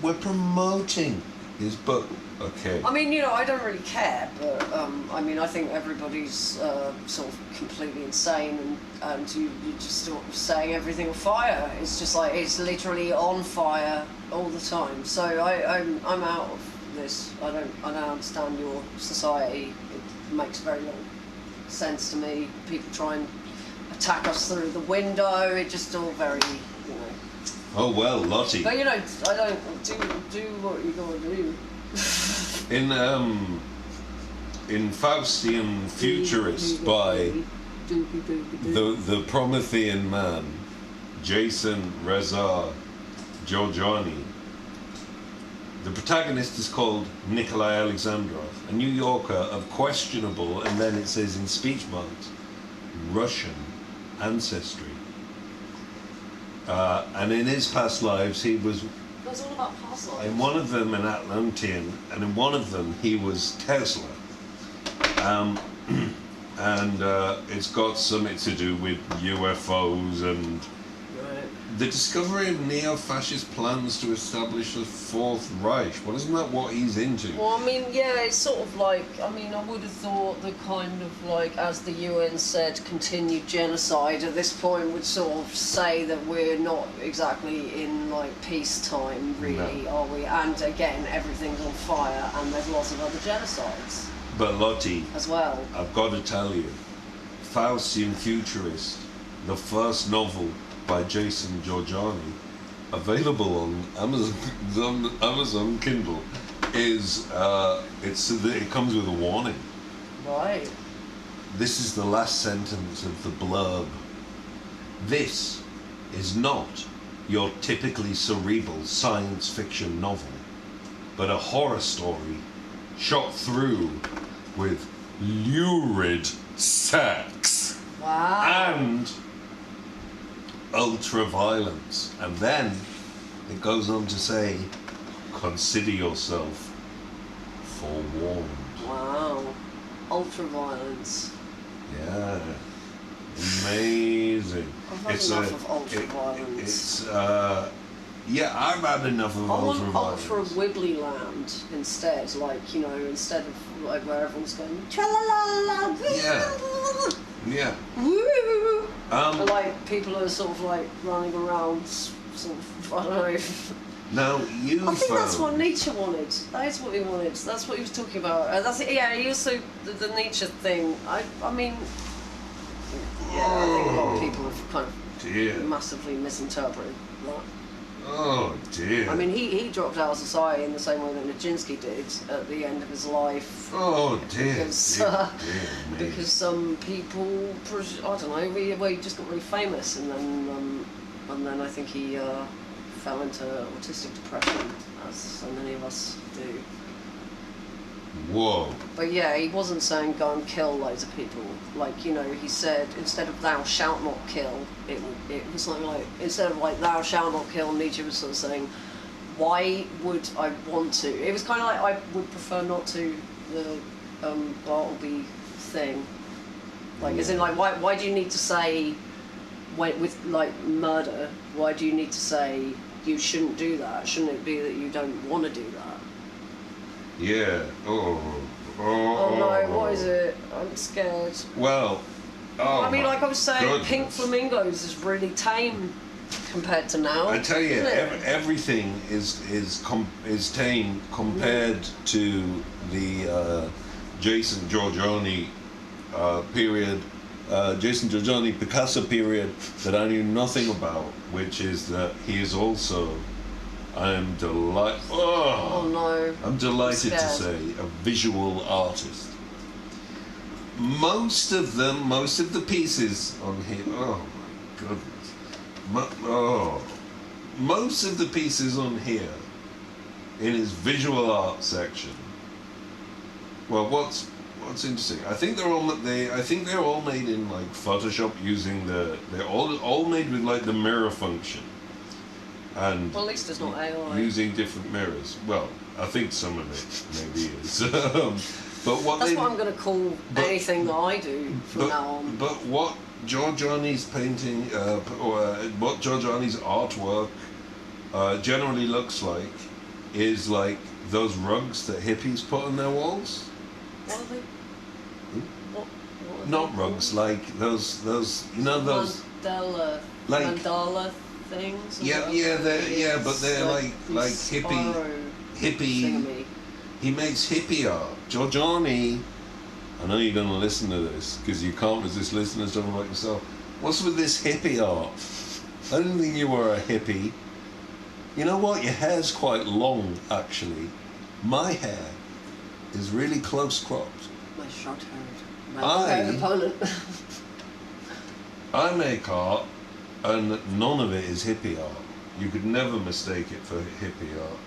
we're promoting his book. Okay. I mean, you know, I don't really care, but I mean, I think everybody's sort of completely insane, and you're just sort of setting everything on fire. It's just like it's literally on fire all the time. So I'm out of this. I don't understand your society. It makes very little sense to me. People try and attack us through the window. It's just all very, you know. Oh well, Lottie. But you know, I don't do what you gotta do. In Faustian Futurist by the Promethean man, Jason Reza Jorjani, the protagonist is called Nikolai Alexandrov, a New Yorker of questionable, and then it says in speech marks, Russian ancestry. And in his past lives he was, It's all about past lives. in one of them an Atlantean, and in one of them he was Tesla. And it's got something to do with UFOs and the discovery of neo-fascist plans to establish the Fourth Reich. Well, isn't that what he's into? Well, I mean, yeah, it's sort of like, I mean, I would have thought the kind of like, as the UN said, continued genocide at this point would sort of say that we're not exactly in like peacetime, really, are we? And again, everything's on fire, and there's lots of other genocides. But Lottie, as well, I've got to tell you, Faustian Futurist, the first novel by Jason Jorjani, available on Amazon Kindle, is it comes with a warning. Right. This is the last sentence of the blurb. This is not your typically cerebral science fiction novel, but a horror story shot through with lurid sex. Wow. And ultra-violence. And then it goes on to say, consider yourself forewarned. Wow. Ultra-violence. Yeah. Amazing. I've had enough of ultra-violence. Yeah, I've had enough of I ultra want violence. ultra wibbly land instead, like, you know, instead of like where everyone's going tra-la-la-la, Yeah. woo. Um, Like people are sort of like running around, sort of, I don't know. Now you. I think that's what Nietzsche wanted. That is what he wanted. That's what he was talking about. That's it. Yeah. He also the Nietzsche thing. I mean, yeah. I think a lot of people have kind of massively misinterpreted that. Oh dear. I mean, he dropped out of society in the same way that Nijinsky did at the end of his life. Oh dear. Because some people, I don't know, he just got really famous, and then I think he fell into autistic depression, as so many of us do. Whoa. But yeah, he wasn't saying go and kill loads of people. Like, you know, he said instead of thou shalt not kill, it was something like, instead of like thou shalt not kill, Nietzsche was sort of saying, why would I want to? It was kind of like I would prefer not to, the Bartleby thing. Like, as in like, why do you need to say, with like murder, why do you need to say you shouldn't do that? Shouldn't it be that you don't want to do that? Yeah. Oh no, what is it? I'm scared. Well, I mean, like I was saying, goodness. Pink Flamingos is really tame compared to now. I tell you, isn't it? everything is tame compared to the Jason Jorjani period, Jason Jorjani Picasso period that I knew nothing about, which is that he is also. I'm delighted. Oh no! I'm delighted to say a visual artist. Most of the pieces on here. Oh my goodness! Most of the pieces on here, in his visual art section. Well, what's interesting? I think they're all made in like Photoshop using they're all made with like the mirror function. And well, at least it's not AI. Using different mirrors. Well, I think some of it maybe is. But that's what I'm going to call anything that I do from now on. But what Jorjani's painting, or what Jorjani's artwork generally looks like is like those rugs that hippies put on their walls. What are they? What are Not they rugs, called? like those you know those mandala things. Yeah, but they're like hippie. Thingy. He makes hippie art. Jorjani, I know you're going to listen to this because you can't resist listening to someone like yourself. What's with this hippie art? I didn't think you were a hippie. You know what? Your hair's quite long, actually. My hair is really close cropped. My short-haired. My opponent. I make art, and none of it is hippie art. You could never mistake it for hippie art.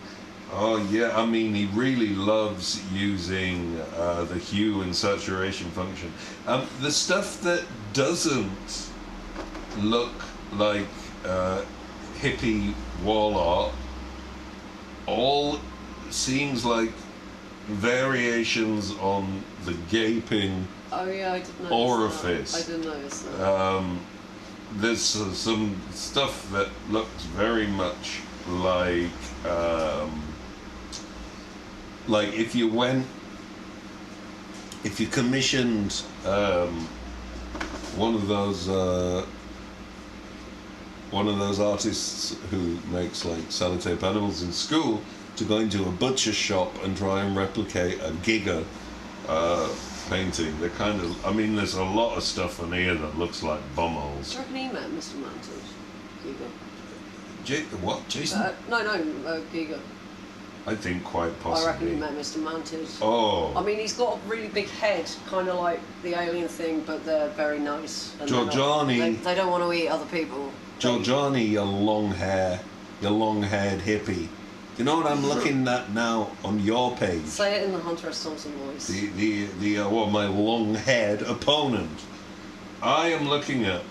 Oh yeah, I mean, he really loves using the hue and saturation function. The stuff that doesn't look like hippie wall art all seems like variations on the gaping orifice. I didn't notice that. There's some stuff that looks very much like if you commissioned one of those artists who makes like sellotape animals in school to go into a butcher shop and try and replicate a Giga painting. They're kind of, I mean, there's a lot of stuff on here that looks like bumholes. Do you reckon he met Mr. Mantis? Giga. What, Jason? Giga. I think quite possibly. I reckon he met Mr. Mantis. Oh. I mean, he's got a really big head, kind of like the alien thing, but they're very nice. And Jorjani. They don't want to eat other people. Jorjani, you long-haired hippie. You know what I'm looking at now on your page? Say it in the Hunter S. Thompson voice. My long-haired opponent. I am looking at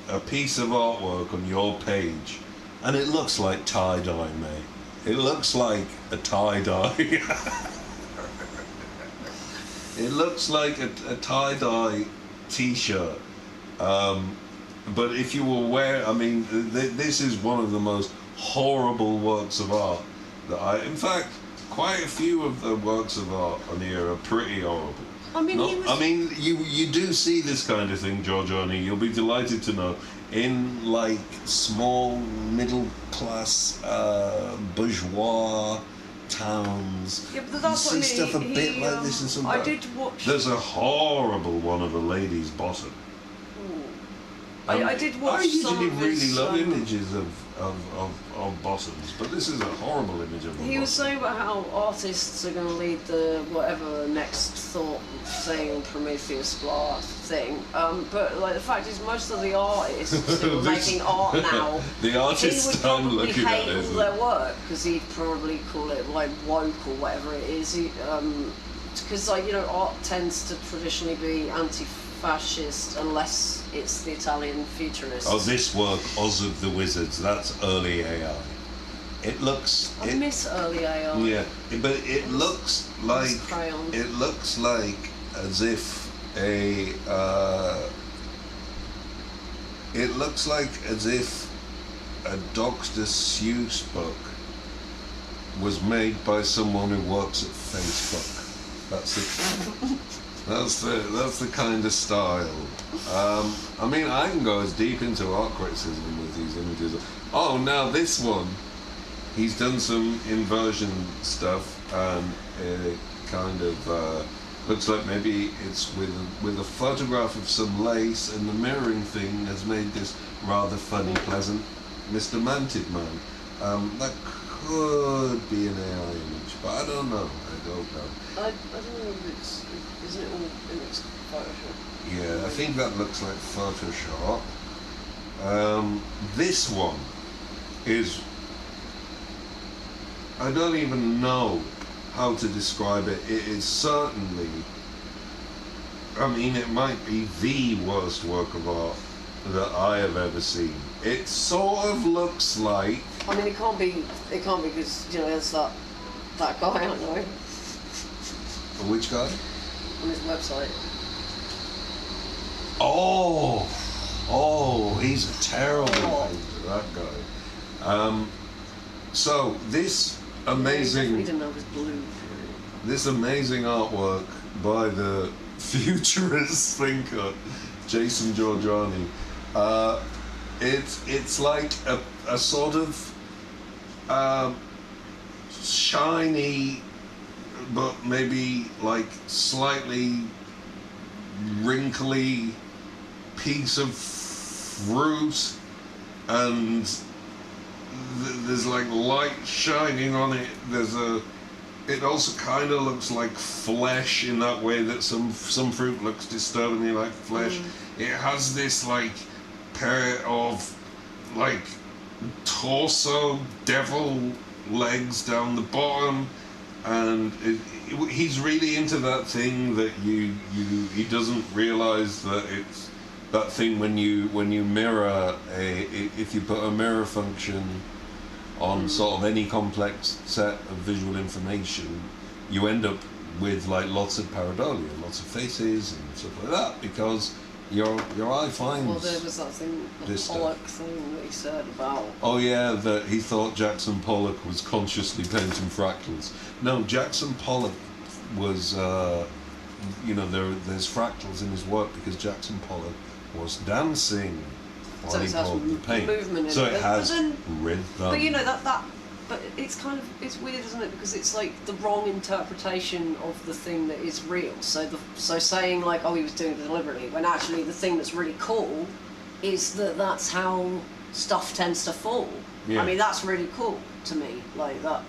a piece of artwork on your page, and it looks like tie-dye, mate. It looks like a tie-dye. It looks like a tie-dye t-shirt. But if you were wearing, I mean, this is one of the most horrible works of art in fact, quite a few of the works of art on here are pretty horrible. I mean, you do see this kind of thing, Jorjani. You'll be delighted to know in like small middle class bourgeois towns. Yeah, but that's you see stuff a bit like this in some. I did watch. There's a horrible one of a lady's bottom. I did watch. I usually some of really his, love images of bottoms, but this is a horrible image of a He was saying about how artists are going to lead the whatever next thought thing, Prometheus blah thing. But like the fact is, most of the artists who are making art now, the artists he would I'm probably looking hate at all their work because he'd probably call it like woke or whatever it is. Because like art tends to traditionally be anti-fascist unless it's the Italian futurists. Oh, this work, Oz of the Wizards, that's early AI. It looks. I miss early AI. Yeah, but it looks like crayon. it looks like as if a. It looks like as if a Dr. Seuss book was made by someone who works at Facebook. That's it. That's the kind of style. I mean, I can go as deep into art criticism with these images. Oh, now this one, he's done some inversion stuff, and it kind of looks like maybe it's with a photograph of some lace, and the mirroring thing has made this rather funny, pleasant Mr. Manted Man. That could be an AI image, but I don't know. I don't know. I don't know if it's. Isn't it all in its Photoshop? Yeah, I think that looks like Photoshop. This one is. I don't even know how to describe it. It is certainly. I mean, it might be the worst work of art that I have ever seen. It sort of looks like. I mean, it can't be because there's that guy I know. Which guy? On his website. Oh, he's a terrible painter, that guy. So this amazing, He didn't know it was blue. this amazing artwork by the futurist thinker Jason Jorjani. It's like a sort of shiny, but maybe like slightly wrinkly piece of fruit, and there's like light shining on it. It also kind of looks like flesh in that way that some fruit looks disturbingly like flesh. It has this like pair of like torso devil legs down the bottom. And he's really into that thing that he doesn't realize that it's that thing when you mirror if you put a mirror function on sort of any complex set of visual information, you end up with like lots of pareidolia, lots of faces and stuff like that, because your eye finds. Well, there was that thing, the Pollock thing that he said about. Oh yeah, that he thought Jackson Pollock was consciously painting fractals. No, Jackson Pollock was, there's fractals in his work because Jackson Pollock was dancing while he poured the paint. Movement so in it has rhythm. But but it's weird, isn't it? Because it's like the wrong interpretation of the thing that is real. So saying like, oh, he was doing it deliberately, when actually the thing that's really cool is that's how stuff tends to fall. Yeah. I mean, that's really cool to me. Like that,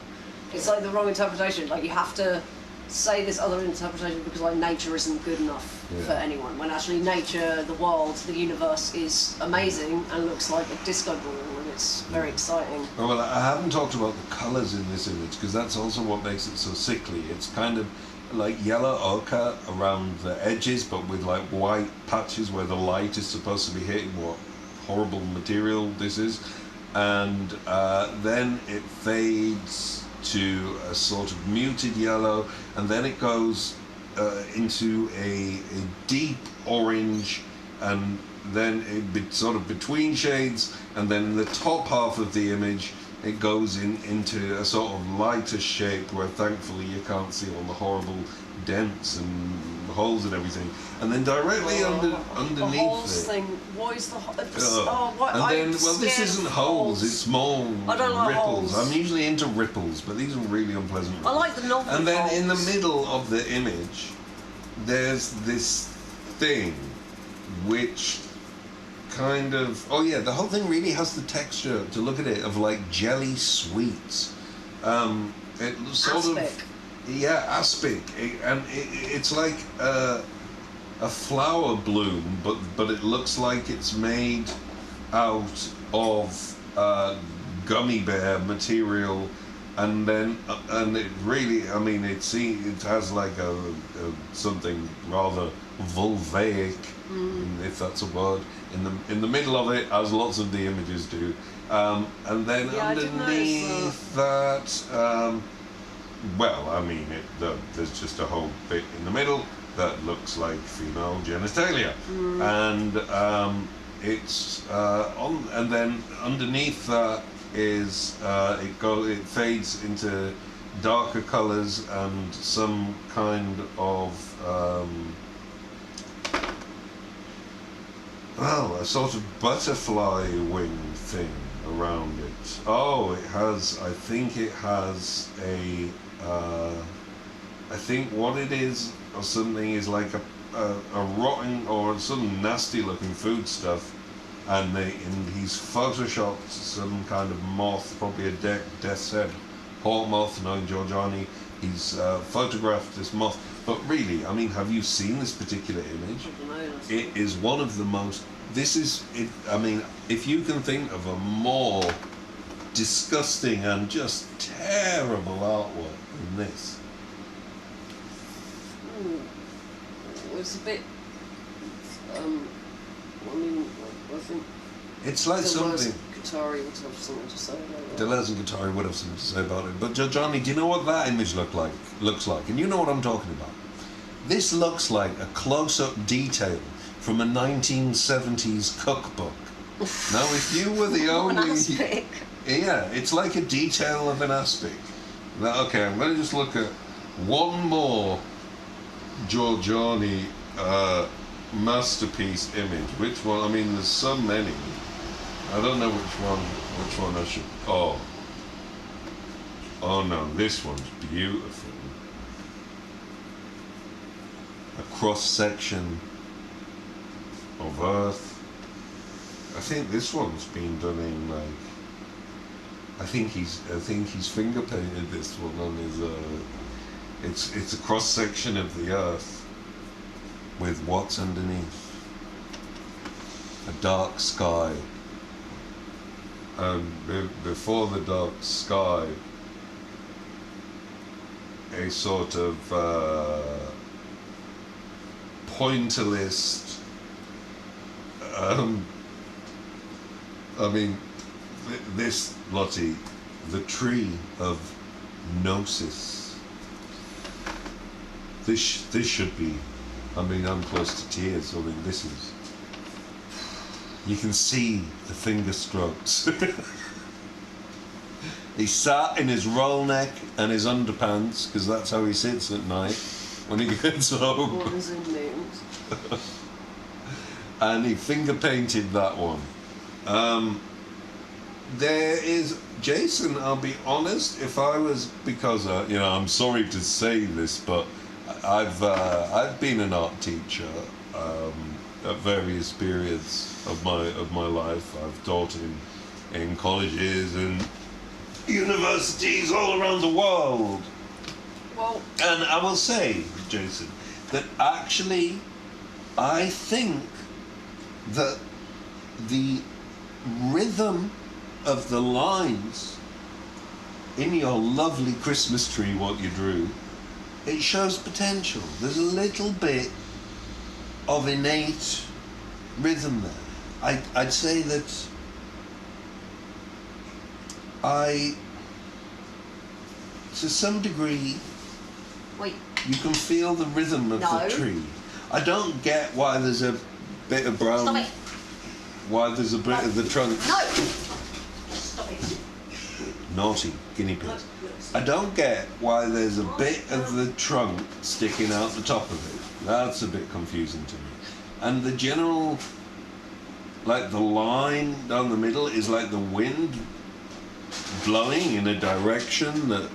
it's like the wrong interpretation. Like you have to say this other interpretation because like nature isn't good enough for anyone. When actually nature, the world, the universe is amazing and looks like a disco ball. It's very exciting. Oh, well, I haven't talked about the colours in this image because that's also what makes it so sickly. It's kind of like yellow ochre around the edges, but with like white patches where the light is supposed to be hitting what horrible material this is, and then it fades to a sort of muted yellow, and then it goes into a deep orange, and then sort of between shades, and then in the top half of the image it goes into a sort of lighter shape where thankfully you can't see all the horrible dents and holes and everything. And then directly underneath the holes it. thing. What is the what? And then, well, this isn't holes, it's small I don't like ripples. holes. I'm usually into ripples, but these are really unpleasant ripples. I like the novel. And then in the holes. middle of the image, there's this thing which kind of, oh yeah, the whole thing really has the texture, to look at it, of like jelly sweets. It sort Aspic. of, yeah, aspic. It's like a flower bloom, but it looks like it's made out of gummy bear material, and then and it really, I mean, it has like a something rather vulvaic, if that's a word, in the middle of it, as lots of the images do, and then underneath that, well, I mean, there's just a whole bit in the middle that looks like female genitalia, and it's on, and then underneath that is it fades into darker colors and some kind of well, a sort of butterfly wing thing around it. Oh, it has, I think it has a I think what it is or something is like a rotten or some nasty looking food stuff, and he's photoshopped some kind of moth, probably a death's head hawk moth, knowing Jorjani. He's photographed this moth, but really, I mean, have you seen this particular image? It is one of the most, this is it, I mean, if you can think of a more disgusting and just terrible artwork than this. It's a bit I mean, I think it's like something Qatari would have something to say about that. Deleuze and Qatari would have something to say about it. But Jorjani, do you know what that image looks like? And you know what I'm talking about. This looks like a close-up detail from a 1970s cookbook. Now, if you were the only... aspic. Yeah, it's like a detail of an aspic. Now, okay, I'm going to just look at one more Jorjani masterpiece image. Which one? I mean, there's so many. I don't know which one I should... Oh no, this one's beautiful. A cross-section of Earth. I think this one's been done in like... I think he's finger painted this one on his... It's a cross-section of the Earth with what's underneath. A dark sky. And before the dark sky, a sort of pointillist, I mean, this, Lottie, the tree of gnosis. This should be, I mean, I'm close to tears. I mean, this is, you can see the finger strokes. He sat in his roll neck and his underpants, because that's how he sits at night when he gets home. What was in names? And he finger painted that one. There is, Jason, I'll be honest, if I was, because, you know, I'm sorry to say this, but I've been an art teacher at various periods of my life. I've taught in colleges and universities all around the world. Well, and I will say, Jason, that actually I think that the rhythm of the lines in your lovely Christmas tree, what you drew, it shows potential. There's a little bit of innate rhythm there. I'd say that to some degree, wait. you can feel the rhythm of the tree. I don't get why there's a bit of brown. Stop it. Why there's a bit of the trunk. No. Stop it. naughty guinea pigs. I don't get why there's a bit of the trunk sticking out the top of it. That's a bit confusing to me. And the general, like the line down the middle is like the wind blowing in a direction that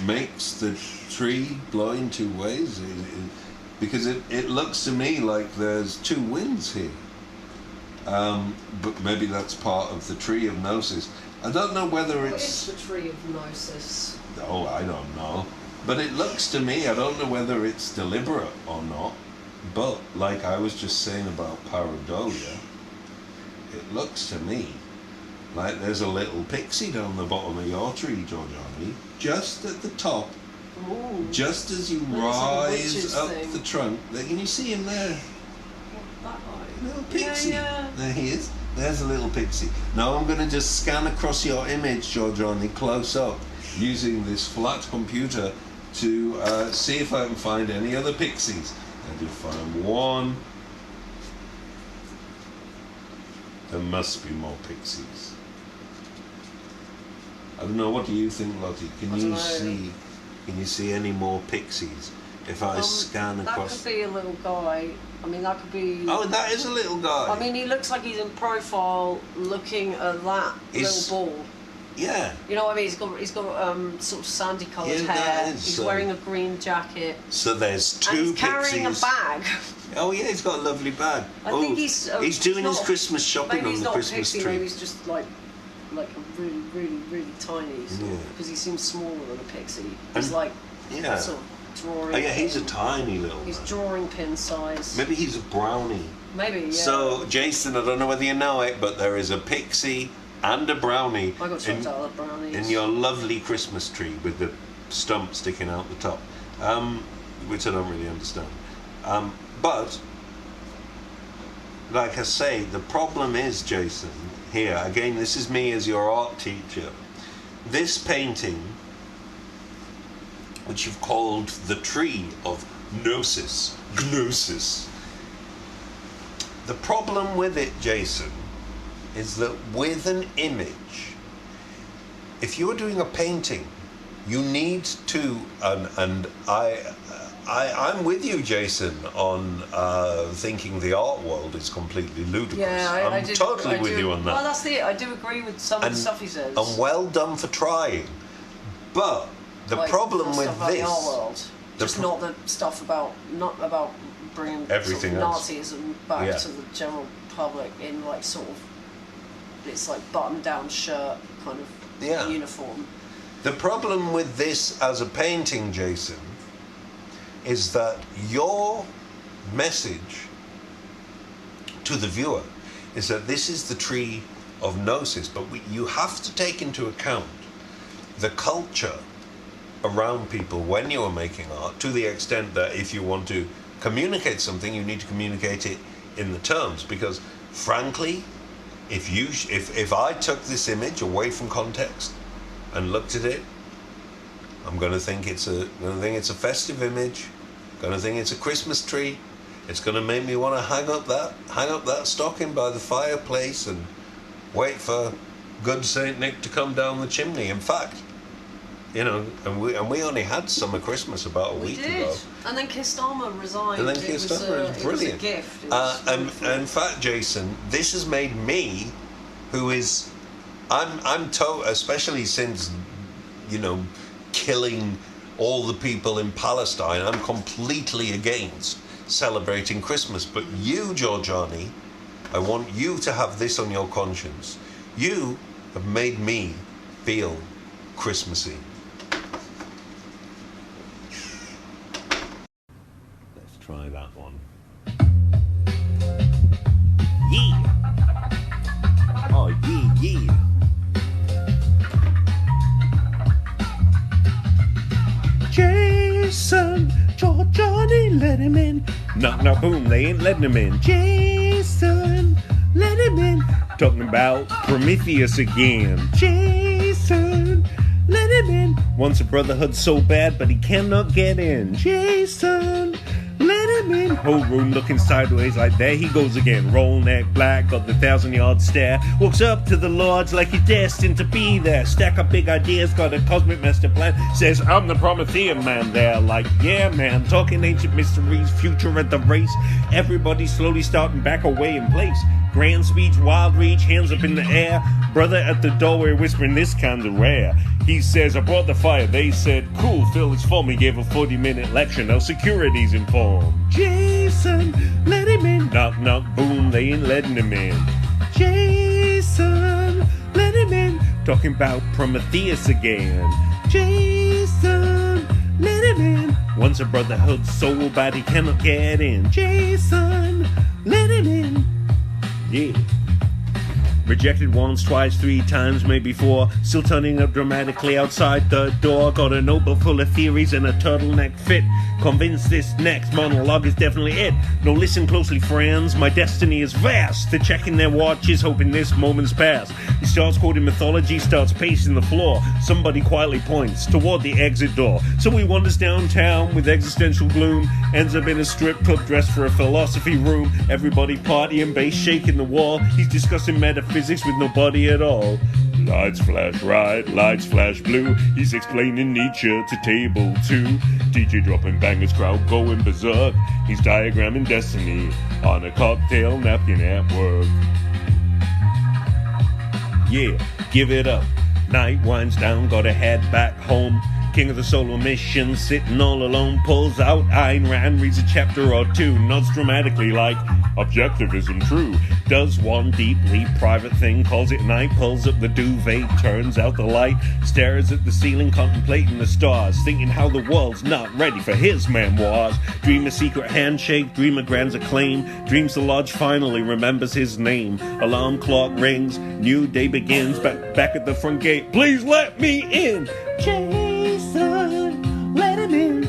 makes the tree blow in two ways. Because it looks to me like there's two winds here. But maybe that's part of the tree of Gnosis. I don't know whether it's... What is the tree of Gnosis? Oh, I don't know. But it looks to me, I don't know whether it's deliberate or not, but like I was just saying about pareidolia, it looks to me like there's a little pixie down the bottom of your tree, Jorjani, just at the top. Ooh. Just as you rise up the trunk. Can you see him there? That guy. Little pixie. Yeah. There he is. There's a little pixie. Now I'm going to just scan across your image, Jorjani, close up, using this flat computer to see if I can find any other pixies. I did find one. There must be more pixies. I don't know. What do you think, Lottie? Can you see any more pixies? If I scan across... That could be a little guy. I mean, that could be... Oh, that is a little guy. I mean, he looks like he's in profile looking at that little ball. Yeah. You know what I mean? He's got sort of sandy coloured hair. He's wearing a green jacket. So there's two and he's pixies. carrying a bag. Oh yeah, he's got a lovely bag. I think he's doing his Christmas shopping on the Christmas pixie, tree. Maybe he's just like a really, really, really tiny. Because he seems smaller than a pixie. He's like sort of drawing. Oh yeah, he's a tiny little. He's man. drawing pin size. Maybe he's a brownie. Maybe. Yeah. So Jason, I don't know whether you know it, but there is a pixie and a brownie I got chucked out of the brownies. in your lovely Christmas tree with the stump sticking out the top, which I don't really understand. But like I say, the problem is, Jason, here again, this is me as your art teacher. This painting, which you've called the tree of Gnosis, the problem with it, Jason, is that with an image, if you're doing a painting, you need to, and I'm with you, Jason, on thinking the art world is completely ludicrous. Yeah, I'm totally with you on that. Well, that's it. I do agree with some of the stuff he says. And well done for trying. But the problem with this, the art world, just not the stuff not about bringing everything sort of else. Nazism back to the general public in like sort of, it's like button-down shirt kind of uniform. The problem with this as a painting, Jason, is that your message to the viewer is that this is the tree of Gnosis, but you have to take into account the culture around people when you are making art, to the extent that if you want to communicate something, you need to communicate it in the terms, because frankly, if I took this image away from context and looked at it, I'm going to think it's a festive image. Going to think it's a Christmas tree. It's going to make me want to hang up that stocking by the fireplace and wait for good Saint Nick to come down the chimney. In fact, and we only had summer Christmas about a week ago. And then Kistama resigned. And then Kistama was brilliant. It was a gift. And in fact, Jason, this has made me, especially since, killing all the people in Palestine, I'm completely against celebrating Christmas. But you, Jorjani, I want you to have this on your conscience. You have made me feel Christmassy. Let's try that one. Yeah! Oh, yeah. Jason, Jorjani, let him in. Knock, knock, boom, they ain't letting him in. Jason, let him in. Talking about Prometheus again. Jason, let him in. Wants a brotherhood so bad, but he cannot get in. Jason, let him him in. Whole room looking sideways like there he goes again. Roll neck black, got the 1,000-yard stare. Walks up to the lords like he's destined to be there. Stack up big ideas, got a cosmic master plan. Says, I'm the Promethean man there. Like, yeah man, talking ancient mysteries, future at the race. Everybody slowly starting back away in place. Grand speech, wild reach, hands up in the air. Brother at the doorway whispering, this kinda rare. He says, I brought the fire. They said, cool, fill his form. He gave a 40-minute lecture. Now security's informed. Jason, let him in. Knock, knock, boom, they ain't letting him in. Jason, let him in. Talking about Prometheus again. Jason, let him in. Once a brotherhood so bad he cannot get in. Jason, let him in. Yeah. Rejected once, twice, 3 times, maybe 4. Still turning up dramatically outside the door. Got a notebook full of theories and a turtleneck fit. Convinced this next monologue is definitely it. No, listen closely, friends. My destiny is vast. They're checking their watches, hoping this moment's past. He starts quoting mythology, starts pacing the floor. Somebody quietly points toward the exit door. So he wanders downtown with existential gloom. Ends up in a strip club dressed for a philosophy room. Everybody partying, bass shaking the wall. He's discussing metaphysics with nobody at all. Lights flash right, lights flash blue. He's explaining Nietzsche to table 2. DJ dropping bangers, crowd going berserk. He's diagramming destiny on a cocktail napkin at work. Yeah, give it up. Night winds down, gotta head back home. King of the solo mission, sitting all alone, pulls out Ayn Rand, reads a chapter or 2, nods dramatically like, objectivism true. Does one deeply private thing, calls it night, pulls up the duvet, turns out the light, stares at the ceiling, contemplating the stars, thinking how the world's not ready for his memoirs. Dream a secret handshake, dream a grand acclaim, dreams the lodge finally remembers his name. Alarm clock rings, new day begins, back at the front gate, please let me in. Jason, let him in.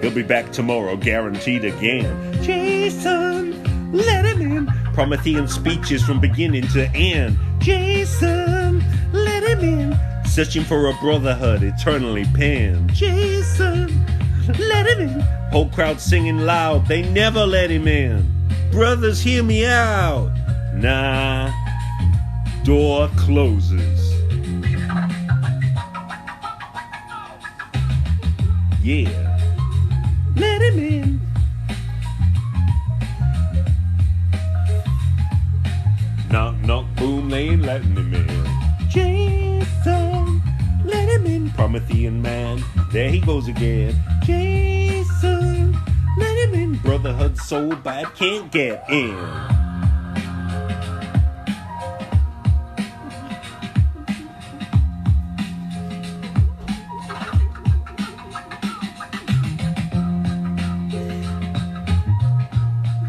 He'll be back tomorrow, guaranteed again. Jason, let him in. Promethean speeches from beginning to end. Jason, let him in. Searching for a brotherhood eternally pinned. Jason, let him in. Whole crowd singing loud, they never let him in. Brothers, hear me out. Nah, door closes. Yeah, let him in. Knock, knock, boom, they ain't letting him in. Jason, let him in. Promethean man, there he goes again. Jason, let him in. Brotherhood so bad, can't get in.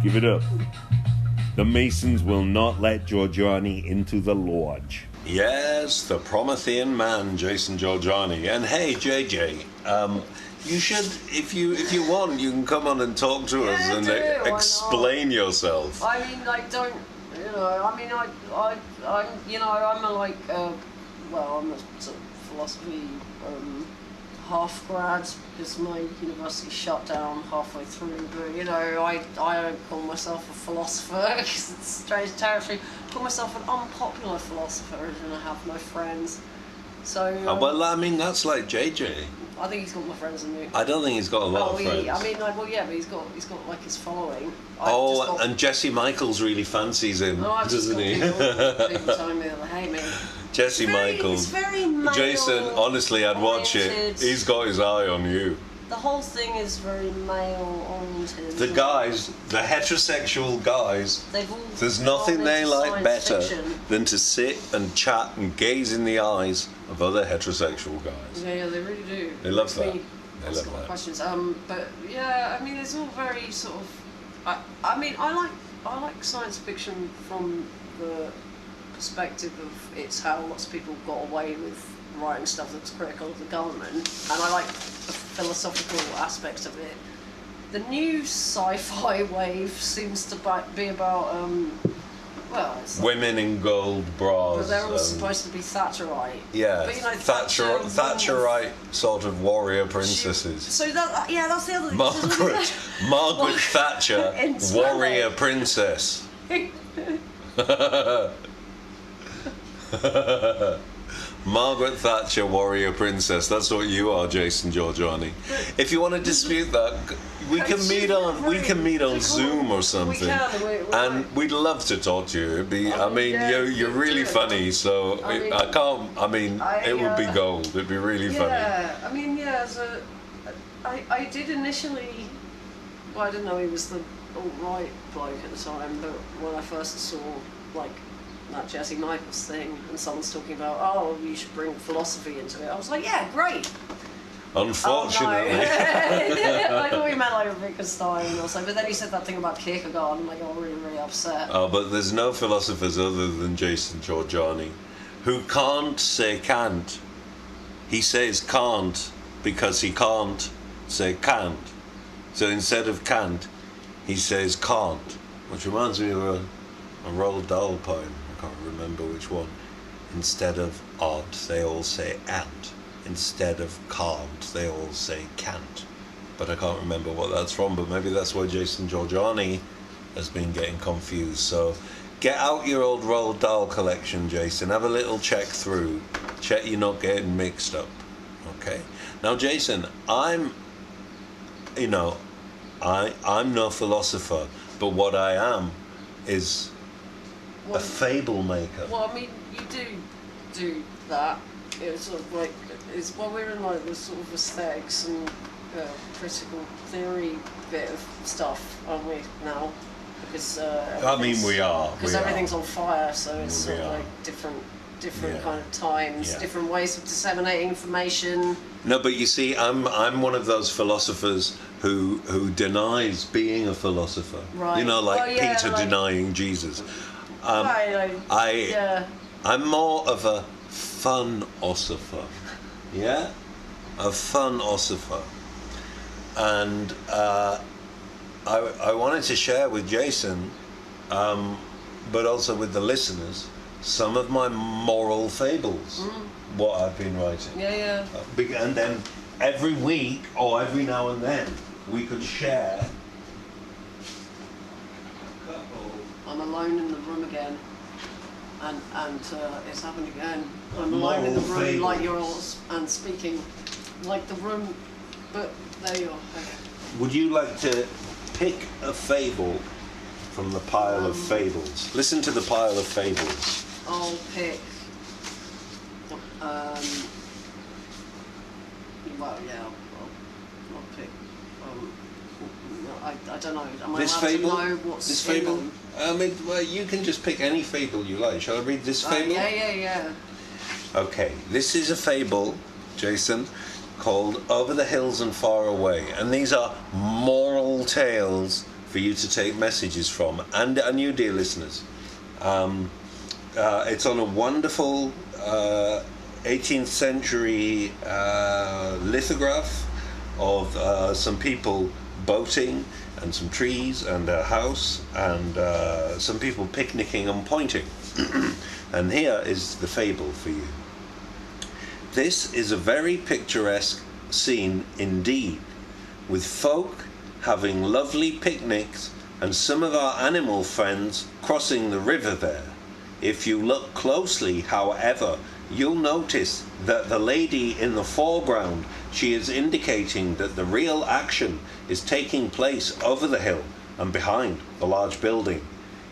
Give it up. The Masons will not let Jorjani into the lodge. Yes, the Promethean man, Jason Jorjani. And hey, JJ, you should, if you want, you can come on and talk to us and explain yourself. I mean, like, don't, you know, I mean, I'm, you know, I'm a, like, well, I'm a sort of philosophy, half grad because my university shut down halfway through, but you know, I don't call myself a philosopher because it's strange territory. I call myself an unpopular philosopher and I have no friends. So well, I mean, that's like JJ. I think he's got more friends than you. I don't think he's got a lot of friends. I mean, like, well, yeah, but he's got like his following. And Jesse Michaels really fancies him, doesn't he? People telling me that, hey, man. Jesse Michaels. It's very male. Jason, honestly, I'd watch it. He's got his eye on you. The whole thing is very male-oriented. The guys, the heterosexual guys, there's nothing they like better than to sit and chat and gaze in the eyes of other heterosexual guys. Yeah, they really do. They love that. They love that. Questions. But yeah, I mean, it's all very sort of. I mean, I like science fiction from the perspective of it's how lots of people got away with writing stuff that's critical of the government, and I like the philosophical aspects of it. The new sci-fi wave seems to be about well, it's like, women in gold bras. but they're all supposed to be Thatcherite. Yeah, but, you know, Thatcherite sort of warrior princesses. So that, yeah, that's the other thing. Margaret Thatcher, warrior princess. Margaret Thatcher, warrior princess. That's what you are, Jason Jorjani. If you want to dispute that, we can meet on Zoom or something, and we'd love to talk to you. It'd be, you're really funny, so it would be gold. It'd be really funny. Yeah, I did initially. Well, I didn't know he was the alt-right bloke at the time, but when I first saw that Jesse Michaels thing, and someone's talking about, oh, you should bring philosophy into it, I was like, yeah, great. Unfortunately. Oh, no. I thought we meant Wittgenstein or something, but then he said that thing about Kierkegaard, and I got really, really upset. Oh, but there's no philosophers other than Jason Jorjani who can't say can't. He says can't because he can't say can't. So instead of can't, he says can't, which reminds me of a Roald Dahl poem. I can't remember which one. Instead of art, they all say ant. Instead of can't, they all say can't. But I can't remember what that's from, but maybe that's why Jason Jorjani has been getting confused. So get out your old Roald Dahl collection, Jason. Have a little check through. Check you're not getting mixed up. Okay? Now, Jason, I'm no philosopher, but what I am is a fable maker. Well, I mean, you do that. It's sort of like, we're in like the sort of aesthetics and critical theory bit of stuff, aren't we, now? Because we are. Because everything's on fire, so it's sort of like different kind of times, different ways of disseminating information. No, but you see, I'm one of those philosophers who denies being a philosopher. Right. You know, Peter denying Jesus. I'm more of a fun-osopher. Yeah? A fun-osopher. And I wanted to share with Jason, but also with the listeners, some of my moral fables, what I've been writing. Yeah. And then every week, or every now and then, we could share. I'm alone in the room again, and it's happened again. I'm alone in the room fables. like yours, and speaking like the room, but there you are. Okay. Would you like to pick a fable from the pile of fables? Listen to the pile of fables. I'll pick. Well, yeah, I'll pick. I don't know. Am I This allowed fable? to know what's This in fable? them? Well, you can just pick any fable you like. Shall I read this fable? Yeah. Okay, this is a fable, Jason, called Over the Hills and Far Away. And these are moral tales for you to take messages from. And you, dear listeners. It's on a wonderful 18th century lithograph of some people boating, and some trees, and a house, and some people picnicking and pointing. And here is the fable for you. This is a very picturesque scene indeed, with folk having lovely picnics and some of our animal friends crossing the river there. If you look closely, however, you'll notice that the lady in the foreground, she is indicating that the real action is taking place over the hill and behind the large building.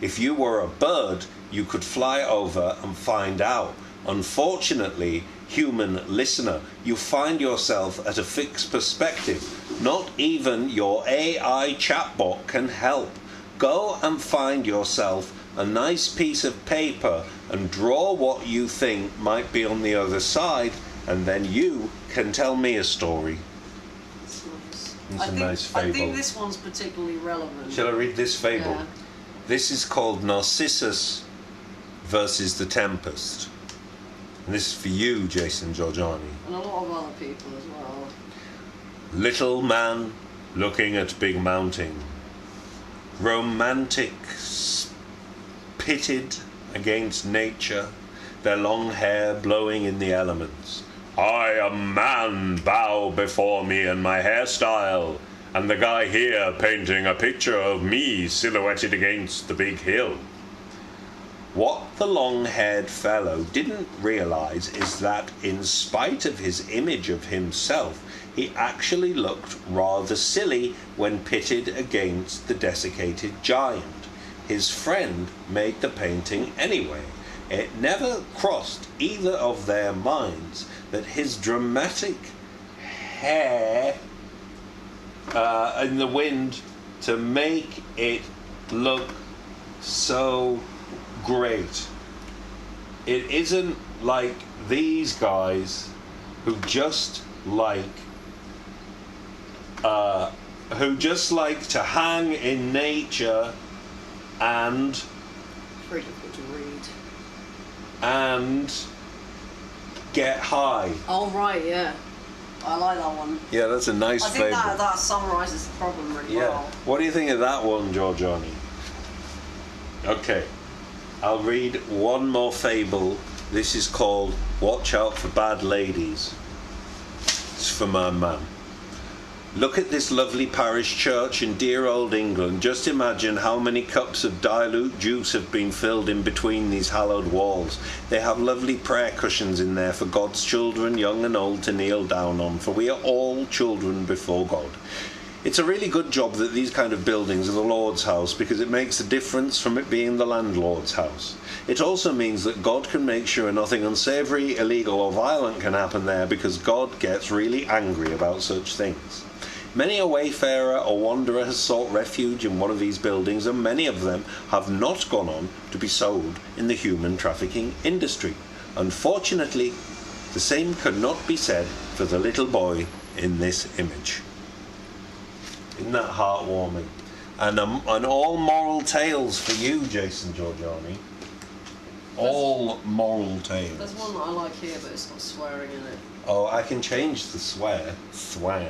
If you were a bird, you could fly over and find out. Unfortunately, human listener, you find yourself at a fixed perspective. Not even your AI chatbot can help. Go and find yourself a nice piece of paper and draw what you think might be on the other side, and then you can tell me a story. That's nice. It's a nice fable. I think this one's particularly relevant. Shall I read this fable? Yeah. This is called Narcissus versus the Tempest. And this is for you, Jason Jorjani. And a lot of other people as well. Little man looking at big mountain. Romantic pitted against nature, their long hair blowing in the elements. I am man, bow before me and my hairstyle, and the guy here painting a picture of me silhouetted against the big hill. What the long-haired fellow didn't realize is that in spite of his image of himself, he actually looked rather silly when pitted against the desiccated giant. His friend made the painting anyway. It never crossed either of their minds that his dramatic hair in the wind to make it look so great. It isn't like these guys who just like to hang in nature and Very difficult to read. and get high. Oh right, yeah. I like that one. Yeah, that's a nice I think fable. that summarises the problem really well. What do you think of that one, Jorjani? Okay, I'll read one more fable. This is called Watch Out for Bad Ladies. It's for my mum. Look at this lovely parish church in dear old England. Just imagine how many cups of dilute juice have been filled in between these hallowed walls. They have lovely prayer cushions in there for God's children, young and old, to kneel down on, for we are all children before God. It's a really good job that these kind of buildings are the Lord's house, because it makes a difference from it being the landlord's house. It also means that God can make sure nothing unsavoury, illegal or violent can happen there, because God gets really angry about such things. Many a wayfarer or wanderer has sought refuge in one of these buildings, and many of them have not gone on to be sold in the human trafficking industry. Unfortunately, the same could not be said for the little boy in this image. Isn't that heartwarming? And all moral tales for you, Jason Jorjani. All moral tales. There's one that I like here, but it's got swearing in it. Oh, I can change the swear. Swear.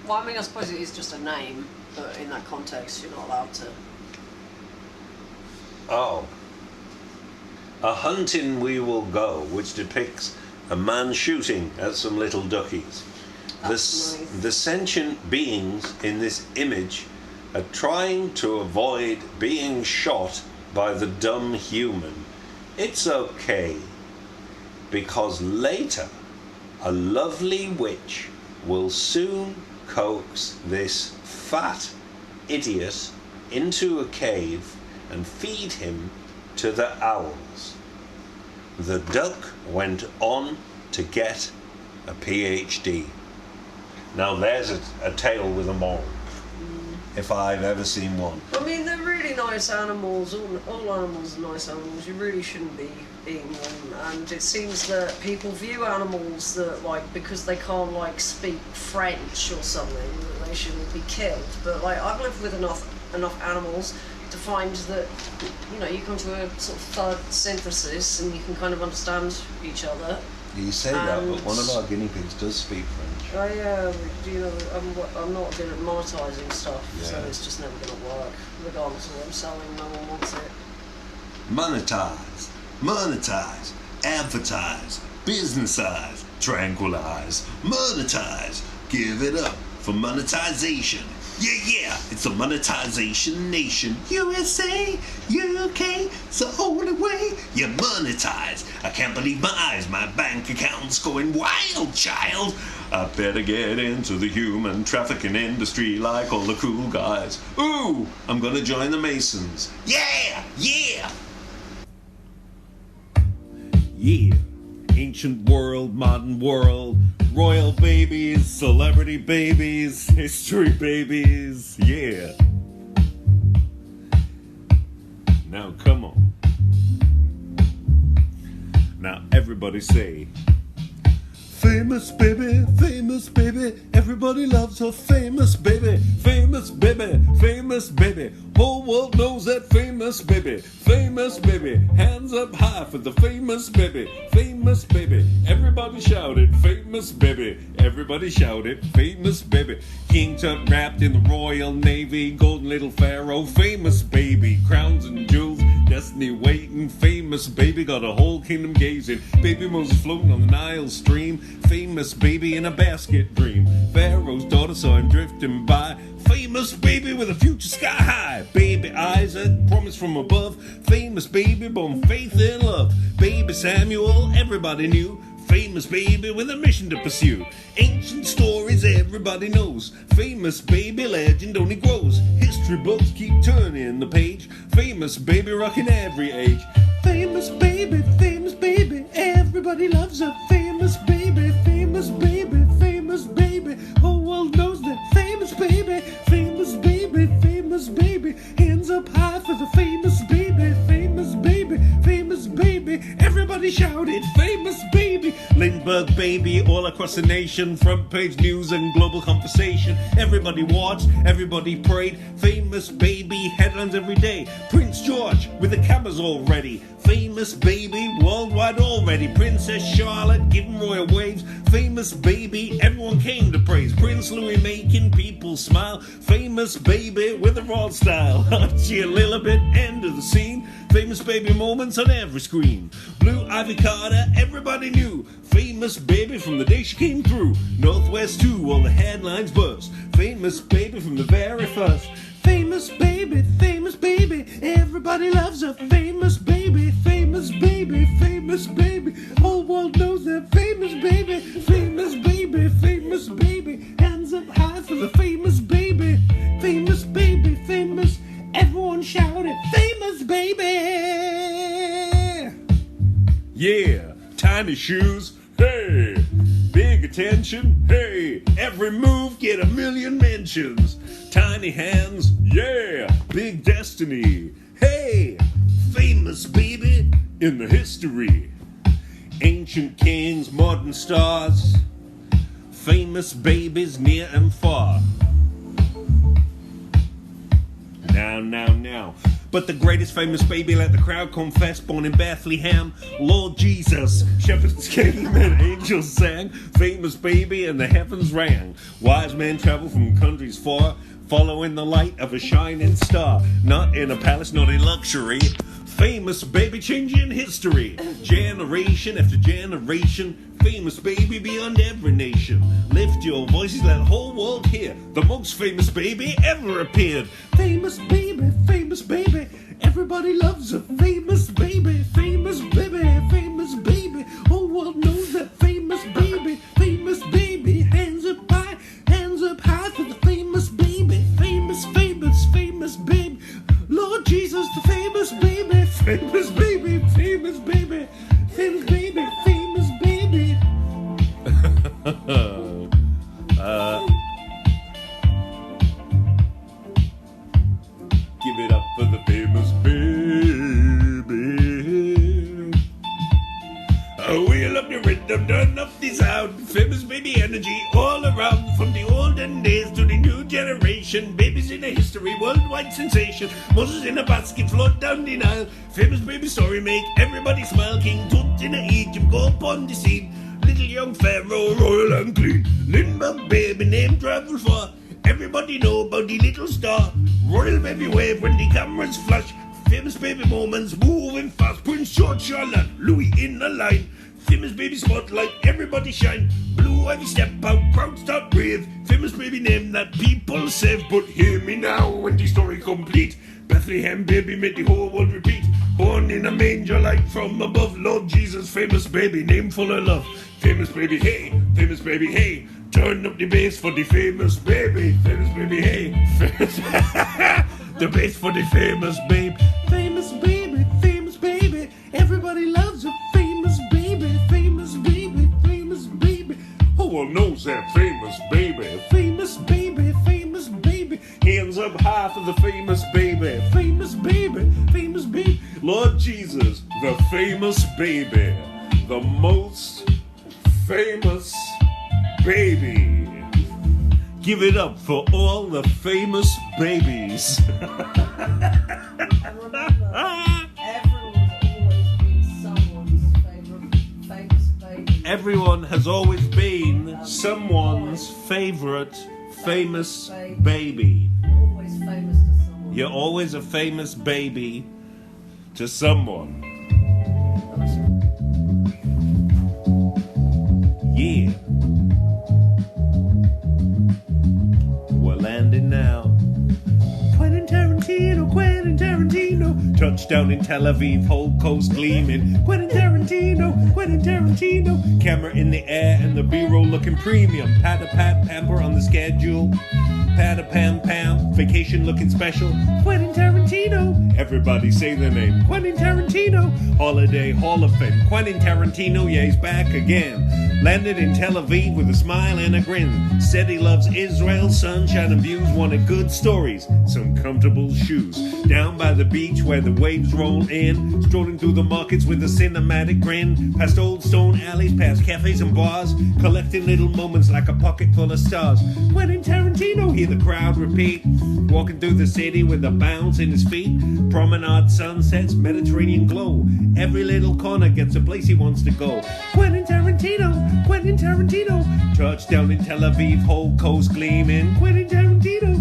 Well, I mean, I suppose it is just a name, but in that context, you're not allowed to. Oh. A Hunting We Will Go, which depicts a man shooting at some little duckies. That's nice. The sentient beings in this image are trying to avoid being shot by the dumb human. It's okay, because later a lovely witch will soon coax this fat idiot into a cave and feed him to the owls. The duck went on to get a PhD. Now there's a tale with a moral, if I've ever seen one. I mean, they're really nice animals. All animals are nice animals. You really shouldn't be eating them. And it seems that people view animals that, like, because they can't, like, speak French or something, that they shouldn't be killed. But, like, I've lived with enough animals to find that, you know, you come to a sort of third synthesis and you can kind of understand each other. You say that, but one of our guinea pigs does speak French. Oh yeah, you know, I'm not good at monetising stuff, so Yeah. it's just never going to work. Regardless of what I'm selling, no one wants it. Monetize, advertise, businessize, tranquilize, monetize, give it up for monetization. Yeah, it's a monetization nation. USA, UK, it's the only way you monetize. I can't believe my eyes, my bank account's going wild, child. I better get into the human trafficking industry like all the cool guys. Ooh, I'm gonna join the Masons. Yeah. Yeah, ancient world, modern world, royal babies, celebrity babies, history babies, yeah. Now come on. Now everybody say, famous baby, everybody loves a famous baby, famous baby, whole world knows that famous baby, hands up high for the famous baby, everybody shouted, famous baby, King Tut wrapped in the Royal Navy, golden little pharaoh, famous baby. crowns and jewels, destiny waiting. Famous baby got a whole kingdom gazing. Baby Moses floating on the Nile stream. Famous baby in a basket dream. Pharaoh's daughter saw him drifting by. Famous baby with a future sky high. Baby Isaac promised from above. Famous baby born faith and love. Baby Samuel everybody knew. Famous baby with a mission to pursue. Ancient stories everybody knows. Famous baby legend only grows. History books keep turning the page. Famous baby rocking every age. Famous baby, everybody loves a famous baby, famous baby, famous baby. Whole world knows that famous baby, famous baby, famous baby. Hands up high for the famous baby, famous baby, famous baby. Everybody shouted, famous baby. Lindbergh baby all across the nation. Front page news and global conversation. Everybody watched, everybody prayed. Famous baby, headlines every day. Prince George with the cameras all ready. Famous baby, worldwide already. Princess Charlotte giving royal waves. Famous baby, everyone came to praise. Prince Louis making people smile. Famous baby with a raw style. Archie and Lilibet, end of the scene. Famous baby moments on every screen. Blue Ivy Carter, everybody knew. Famous baby from the day she came through. Northwest 2, all the headlines burst. Famous baby from the very first. Famous baby, everybody loves a famous baby, famous baby, famous baby. Whole world knows that famous baby, famous baby, famous baby. Hands up high for the famous baby, famous baby, famous. Everyone shouted, famous baby. Yeah, tiny shoes, hey. Big attention, hey. Every move get a million mentions. Tiny hands, yeah. Big destiny, hey. Famous baby in the history. Ancient kings, modern stars. Famous babies near and far. Now. But the greatest famous baby, let the crowd confess, born in Bethlehem, Lord Jesus. Shepherds came and angels sang. Famous baby and the heavens rang. Wise men traveled from countries far, following the light of a shining star. Not in a palace, not in luxury. Famous baby changing history. Generation after generation. Famous baby beyond every nation. Lift your voices, let the whole world hear. The most famous baby ever appeared. Famous baby, everybody loves a famous baby, famous baby, famous baby. Whole world knows that famous baby, famous baby. Hands up high for the famous baby, famous baby. Lord Jesus, the famous baby, famous baby, famous baby, famous baby, famous baby. Give it up for the famous baby. Wheel up the rhythm, turn up the sound. Famous baby energy all around. From the olden days to the new generation. Babies in a history, worldwide sensation. Moses in a basket, float down the Nile. Famous baby story make everybody smile. King Tut in Egypt, go upon the scene. Little young pharaoh, royal and clean. Lindbergh baby, name travel far. Everybody know about the little star. Royal baby wave when the cameras flash. Famous baby moments moving fast. Prince George, Charlotte, Louis in the line. Famous baby spotlight, everybody shine. Blue ivy step out, crowd start brave. Famous baby name that people save. But hear me now when the story complete. Bethlehem baby made the whole world repeat. Born in a manger light from above. Lord Jesus, famous baby, name full of love. Famous baby, hey, famous baby, hey. Turn up the bass for the famous baby. Famous baby, hey. The bass for the famous babe. Famous baby, famous baby. Everybody loves a famous baby. Famous baby, famous baby. Who all knows that famous baby? Famous baby, famous baby. Hands up high for the famous baby. Famous baby, famous baby. Lord Jesus, the famous baby. The most famous baby. Give it up for all the famous babies. Everyone has always been someone's favorite famous baby. Always famous to someone. You're always a famous baby to someone. Yeah. We're landing now. Quentin Tarantino. Touchdown in Tel Aviv, whole coast gleaming. Quentin Tarantino. Camera in the air and the B-roll looking premium. Pat-a-pat, pamper on the schedule. Pat-a-pam-pam, vacation looking special. Quentin Tarantino. Everybody say the name. Quentin Tarantino. Holiday Hall of Fame. Quentin Tarantino, yeah, he's back again. Landed in Tel Aviv with a smile and a grin. Said he loves Israel, sunshine and views. Wanted good stories, some comfortable shoes. Down by the beach where the waves roll in. Strolling through the markets with a cinematic grin. Past old stone alleys, past cafes and bars. Collecting little moments like a pocket full of stars. Quentin Tarantino, hear the crowd repeat. Walking through the city with a bounce in his feet. Promenade, sunsets, Mediterranean glow. Every little corner gets a place he wants to go. Quentin Tarantino. Touchdown in Tel Aviv, whole coast gleaming. Quentin Tarantino.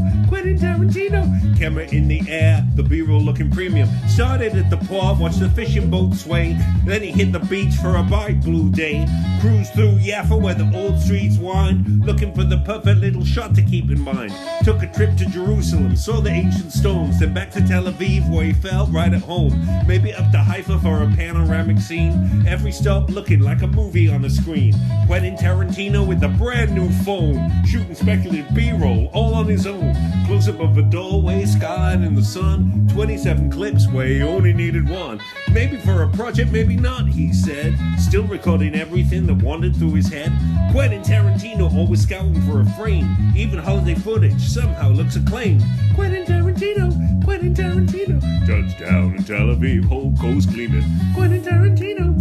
Camera in the air, the B-roll looking premium. Started at the port, watched the fishing boat sway. Then he hit the beach for a bright blue day. Cruised through Jaffa where the old streets wind. Looking for the perfect little shot to keep in mind. Took a trip to Jerusalem, saw the ancient stones. Then back to Tel Aviv where he felt right at home. Maybe up to Haifa for a panoramic scene. Every stop looking like a movie on the screen. Quentin Tarantino with a brand new phone. Shooting speculative B-roll all on his own. Close up of a doorway, sky and in the sun. 27 clips where he only needed one. Maybe for a project, maybe not, he said. Still recording everything that wandered through his head. Quentin Tarantino always scouting for a frame. Even holiday footage somehow looks acclaimed. Quentin Tarantino. Touchdown in Tel Aviv, whole coast gleaming. Quentin Tarantino.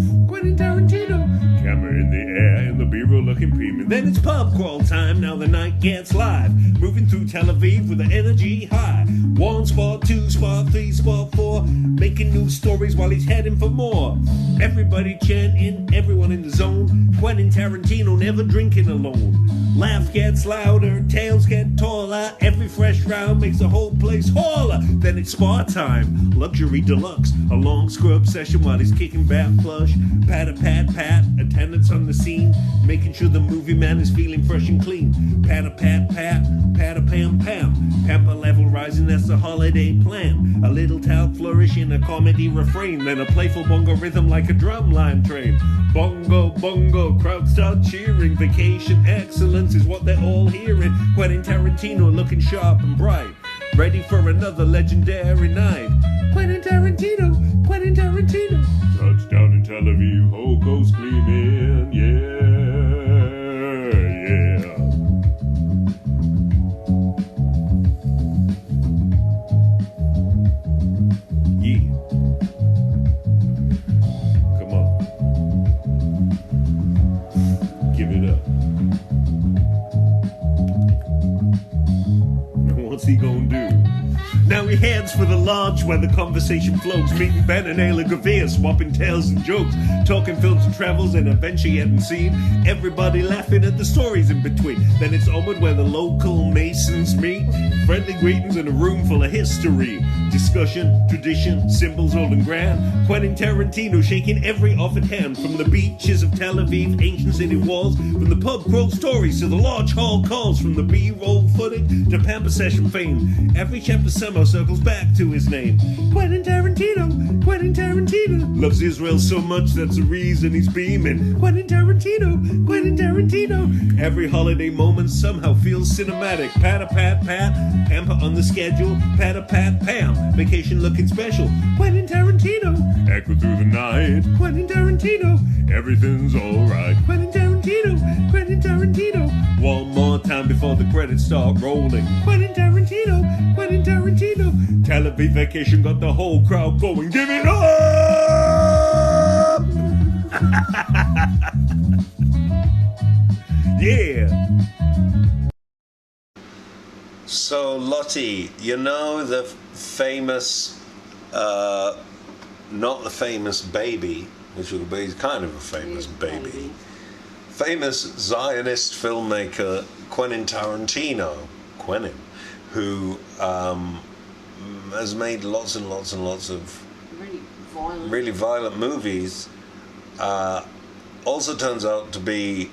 Camera in the air and the B-roll looking premium. Then it's pub crawl time, now the night gets live. Moving through Tel Aviv with the energy high. 1 spot, 2 spot, 3 spot, 4. Making new stories while he's heading for more. Everybody chanting, everyone in the zone. Quentin Tarantino never drinking alone. Laugh gets louder, tales get taller. Every fresh round makes the whole place holler. Then it's spa time, luxury deluxe. A long scrub session while he's kicking back flush. Pat-a-pat-pat, attendance on the scene. Making sure the movie man is feeling fresh and clean. Pat-a-pat-pat, pat-a-pam-pam. Pamper level rising, that's the holiday plan. A little tout flourish in a comedy refrain. Then a playful bongo rhythm like a drumline train. Bongo, bongo, crowd start cheering. Vacation excellence is what they're all hearing. Quentin Tarantino looking sharp and bright. Ready for another legendary night. Quentin Tarantino. Touchdown in Tel Aviv, whole coast gleaming, yeah. Come on. Give it up. Now what's he gonna do? Now he heads for the lodge where the conversation flows. Meeting Ben and Ayla Gavir, swapping tales and jokes. Talking films and travels and adventure you hadn't seen. Everybody laughing at the stories in between. Then it's onward where the local masons meet. Friendly greetings in a room full of history. Discussion, tradition, symbols old and grand. Quentin Tarantino shaking every offered hand. From the beaches of Tel Aviv, ancient city walls. From the pub crawl stories to the large hall calls. From the B-roll footage to pamper session fame. Every chapter somehow circles back to his name. Quentin Tarantino. Loves Israel so much that's the reason he's beaming. Quentin Tarantino. Every holiday moment somehow feels cinematic. Pat-a-pat-pat, pamper on the schedule. Pat-a-pat-pam, vacation looking special. Quentin Tarantino. Echo through the night. Quentin Tarantino. Everything's alright. Quentin Tarantino. One more time before the credits start rolling. Quentin Tarantino. Tel Aviv vacation got the whole crowd going. Give it up! Yeah. So, Lottie, you know the famous, not the famous baby, which would be kind of a famous baby. Famous Zionist filmmaker Quentin Tarantino, who has made lots and lots and lots of really violent movies, also turns out to be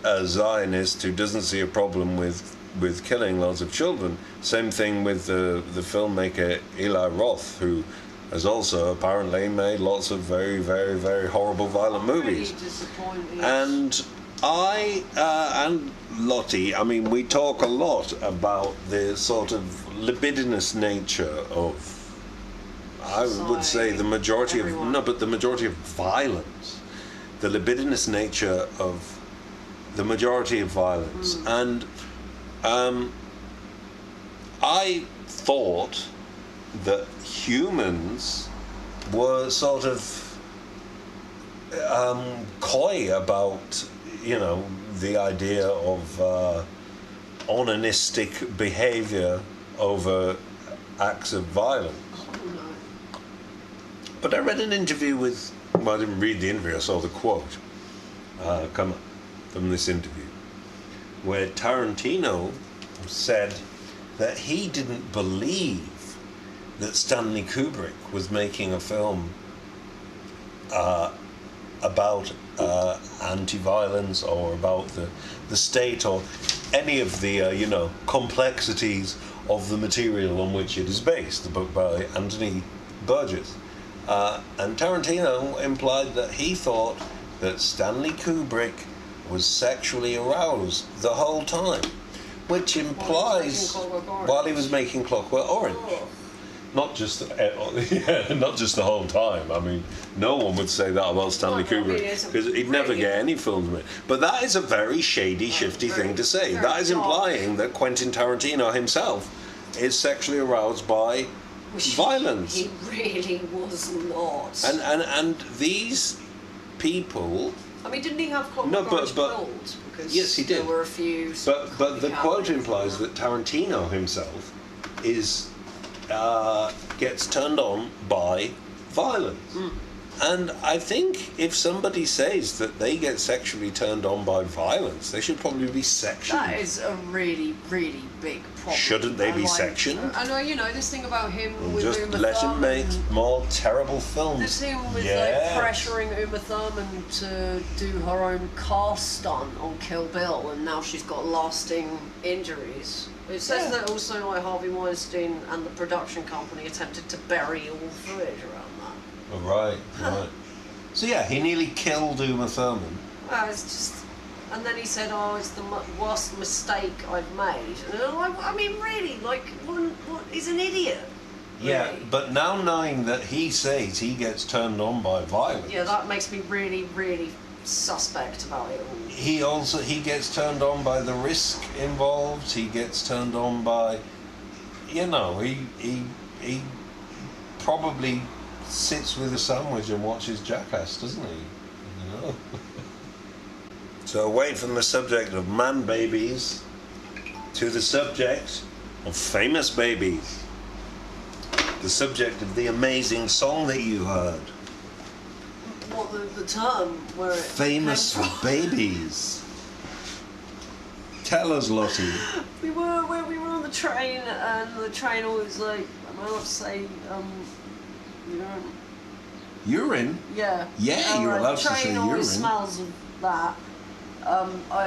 a Zionist who doesn't see a problem with killing lots of children. Same thing with the filmmaker Eli Roth, who has also apparently made lots of very, very, very horrible, violent movies. Really disappointing. And I and Lottie, I mean, we talk a lot about the sort of libidinous nature of, I would say, the majority of violence, the libidinous nature of the majority of violence. And I thought that humans were sort of coy about, you know, the idea of onanistic behavior over acts of violence. But I read an interview with, well, I didn't read the interview, I saw the quote come up from this interview, where Tarantino said that he didn't believe that Stanley Kubrick was making a film about anti-violence or about the state or any of the you know, complexities of the material on which it is based, the book by Anthony Burgess. And Tarantino implied that he thought that Stanley Kubrick was sexually aroused the whole time, which implies while he was making Clockwork Orange. Not just the whole time. I mean, no one would say that about Stanley Kubrick, because he'd never get any films made. But that is a very shady, shifty thing to say. That is implying that Quentin Tarantino himself is sexually aroused by violence. He really was not. And these people. I mean, didn't he have Clockwork Orange killed? Because yes, he did. There were a few. But the quote implies that Tarantino himself is. Gets turned on by violence. And I think if somebody says that they get sexually turned on by violence, they should probably be sectioned. That is a really, really big problem. Shouldn't they be sectioned? I know, you know, this thing about him with just Uma let him Thurman. make more terrible films. This thing with like pressuring Uma Thurman to do her own car stunt on Kill Bill, and now she's got lasting injuries. It says that also like Harvey Weinstein and the production company attempted to bury all footage around that. Oh, right. So yeah, he nearly killed Uma Thurman. Well, it's just, and then he said, "Oh, it's the worst mistake I've made." And I'm like, I mean, really, like, what? He's an idiot. Really. Yeah, but now knowing that he says he gets turned on by violence. Yeah, that makes me really, really suspect about it all. He gets turned on by the risk involved. He gets turned on by, you know, he probably sits with a sandwich and watches Jackass, doesn't he? You know. So away from the subject of man babies to the subject of famous babies. The subject of the amazing song that you heard. What, the term where it famous babies. Tell us, Lottie. We were on the train, and the train was like, am I allowed to say, urine? Urine? Yeah. Yeah, you're allowed to say urine. The train always smells of that.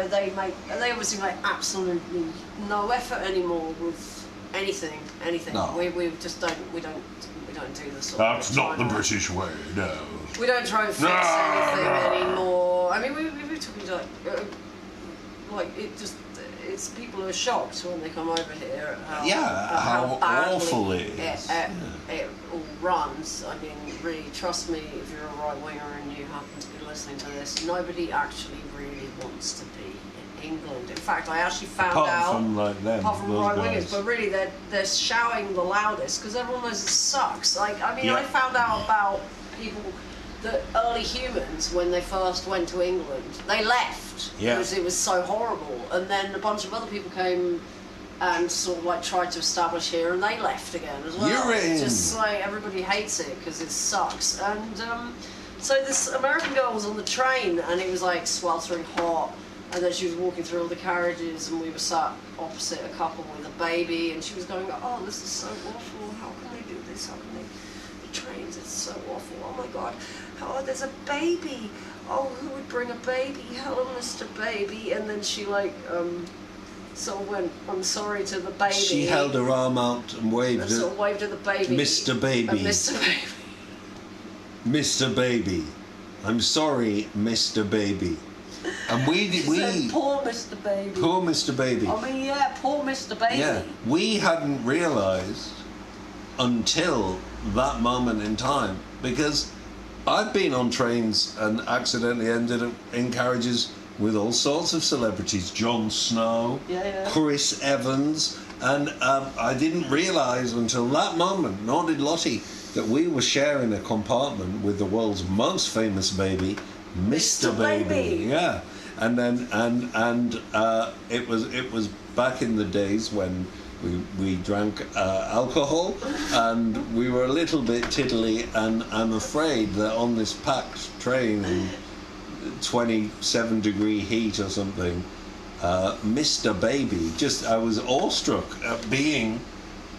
They obviously make absolutely no effort anymore with anything. No. We just don't do this sort That's of not the China. British way, no. We don't try and fix anything anymore. I mean, we're talking like it's people are shocked when they come over here at how badly awful it is. It all runs. I mean, really, trust me, if you're a right winger and you happen to be listening to this, nobody actually really wants to be in England. In fact, I actually found out, apart from right wingers, but really they're shouting the loudest because everyone knows it sucks. Like, I mean, I found out about people. The early humans, when they first went to England, they left because it was so horrible, and then a bunch of other people came and sort of like tried to establish here, and they left again as well. It's just like everybody hates it because it sucks. And so this American girl was on the train, and it was like sweltering hot, And then she was walking through all the carriages, and we were sat opposite a couple with a baby, and she was going, oh, this is so awful, how can they do this, how can they, the trains, it's so awful, oh my god, oh, there's a baby, oh, who would bring a baby, hello Mr. Baby, and then she like, sort of went, I'm sorry to the baby. She held her arm out and waved and sort of waved at the baby. Mr. Baby. Mr. Baby. Mr. Baby. I'm sorry, Mr. Baby. And She said, poor Mr. Baby. Poor Mr. Baby. I mean, yeah, poor Mr. Baby. Yeah, we hadn't realised until that moment in time, because I've been on trains and accidentally ended up in carriages with all sorts of celebrities, Jon Snow, Chris Evans, and I didn't realise until that moment, nor did Lottie, that we were sharing a compartment with the world's most famous baby, Mr. Baby. Yeah, and then it was back in the days when we drank alcohol, and we were a little bit tiddly, and I'm afraid that on this packed train in 27-degree heat or something, Mr. Baby, I was awestruck at being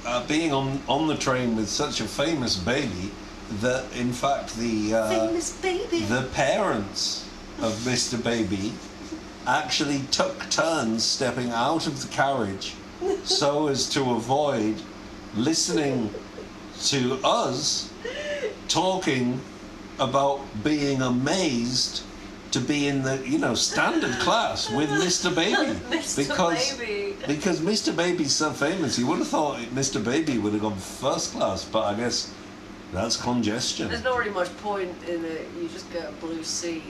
on the train with such a famous baby that in fact famous baby. The parents of Mr. Baby actually took turns stepping out of the carriage so as to avoid listening to us talking about being amazed to be in the standard class with Mr. Baby. Because Mr. Baby's so famous, you would have thought Mr. Baby would have gone first class, but I guess that's congestion. There's not really much point in it. You just get a blue seat.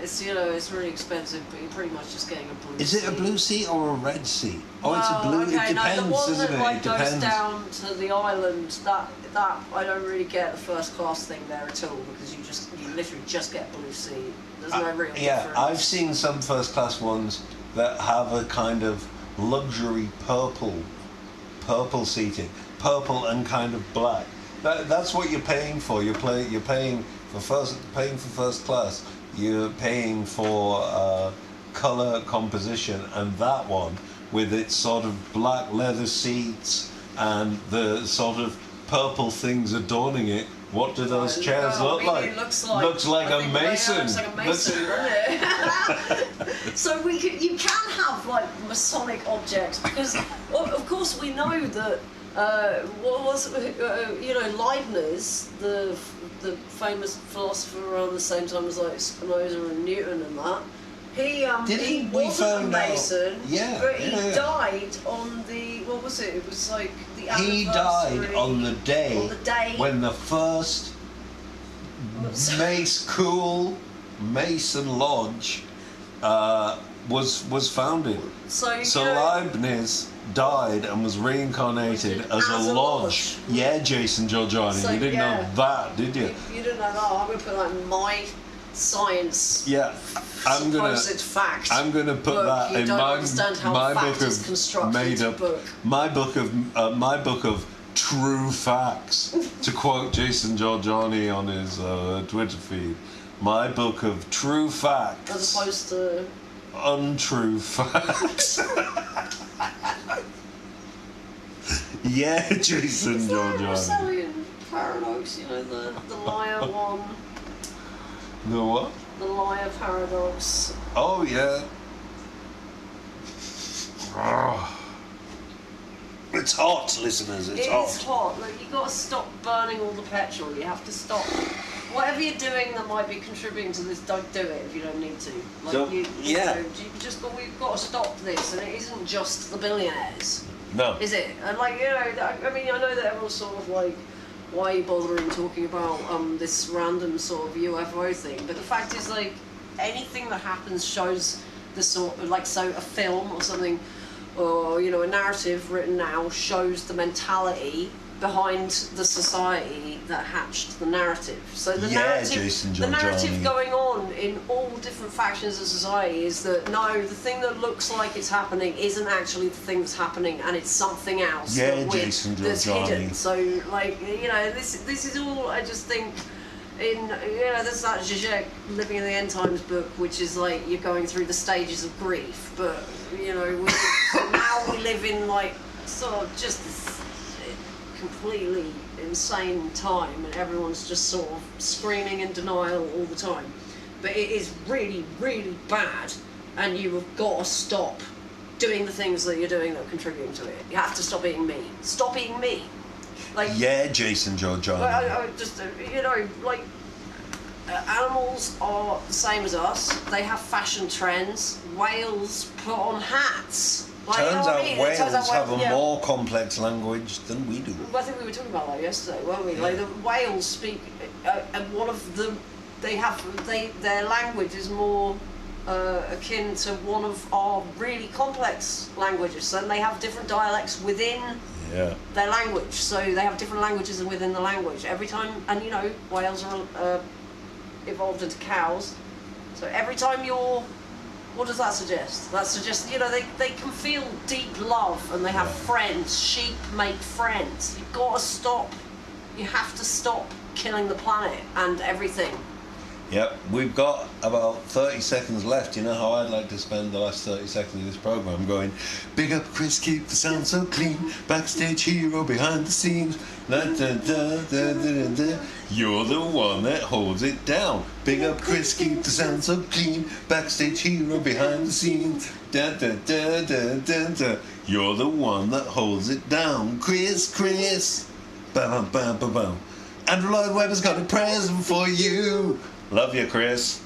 It's it's really expensive, but you're pretty much just getting a blue seat. Is it a blue seat or a red seat? Oh, it's a blue. Okay, it depends, the one doesn't that it? like It goes depends. down to the island. That I don't really get the first class thing there at all, because you literally just get a blue seat. There's no real difference. I've seen some first class ones that have a kind of luxury purple seating, purple and kind of black. That's what you're paying for. You're paying for first class. You're paying for colour composition, and that one with its sort of black leather seats and the sort of purple things adorning it. What do those chairs look like? It looks like a mason. Looks like a mason, doesn't it? So you can have like Masonic objects, because of course we know that Leibniz, the famous philosopher around the same time as like Spinoza and Newton and that, he wasn't a Mason, but he died on the, what was it? It was like the anniversary. He died on the day when the first Mason Lodge was founded. So Leibniz died and was reincarnated as a lodge. Yeah, Jason Jorjani, So, you didn't know that, did you? You didn't know that. I'm going to put that in my science. Yeah, I'm gonna put that in my book of made up book. my book of true facts. To quote Jason Jorjani on his Twitter feed, my book of true facts as opposed to untrue facts. Yeah, Jason Jorjani. Russellian paradox, the liar one. The what? The liar paradox. Oh yeah. It's hot, listeners. It's hot. It's hot. Like, you got to stop burning all the petrol. You have to stop. Whatever you're doing that might be contributing to this, don't do it if you don't need to. Like, we've got to stop this, and it isn't just the billionaires. No. Is it? And I know that everyone's sort of like, why are you bothering talking about this random sort of UFO thing? But the fact is, like, anything that happens shows the sort of, like, so a film or something, or a narrative written now shows the mentality behind the society that hatched the narrative. So the narrative going on in all different factions of society is that no, the thing that looks like it's happening isn't actually the thing that's happening, and it's something else that's hidden. So, like, this is all. I just think there's that Zizek Living in the End Times book, which is like you're going through the stages of grief, but now we live in like sort of just this completely insane time, and everyone's just sort of screaming in denial all the time. But it is really, really bad, and you have got to stop doing the things that you're doing that are contributing to it. You have to stop being mean. Stop being mean. Like, yeah, Jason Jorjani. I just, like, animals are the same as us. They have fashion trends. Whales put on hats. Like, Turns out whales have a yeah. more complex language than we do. I think we were talking about that yesterday, weren't we? Yeah. Like, the whales speak, and one of them, their language is more akin to one of our really complex languages. And they have different dialects within their language. So they have different languages within the language. Every time, and whales are evolved into cows. So every time what does that suggest? That suggests, they can feel deep love and they have friends. Sheep make friends. You've got to stop. You have to stop killing the planet and everything. Yep, we've got about 30 seconds left. You know how I'd like to spend the last 30 seconds of this programme going, big up Chris, keep the sound so clean, backstage hero behind the scenes, da, da, da, da, da, da. You're the one that holds it down. Big up Chris, keep the sound so clean, backstage hero behind the scenes, da, da, da, da, da, da. You're the one that holds it down. Chris, bam, bam, bam, bam. Andrew Lloyd Webber's got a present for you. Love you, Chris.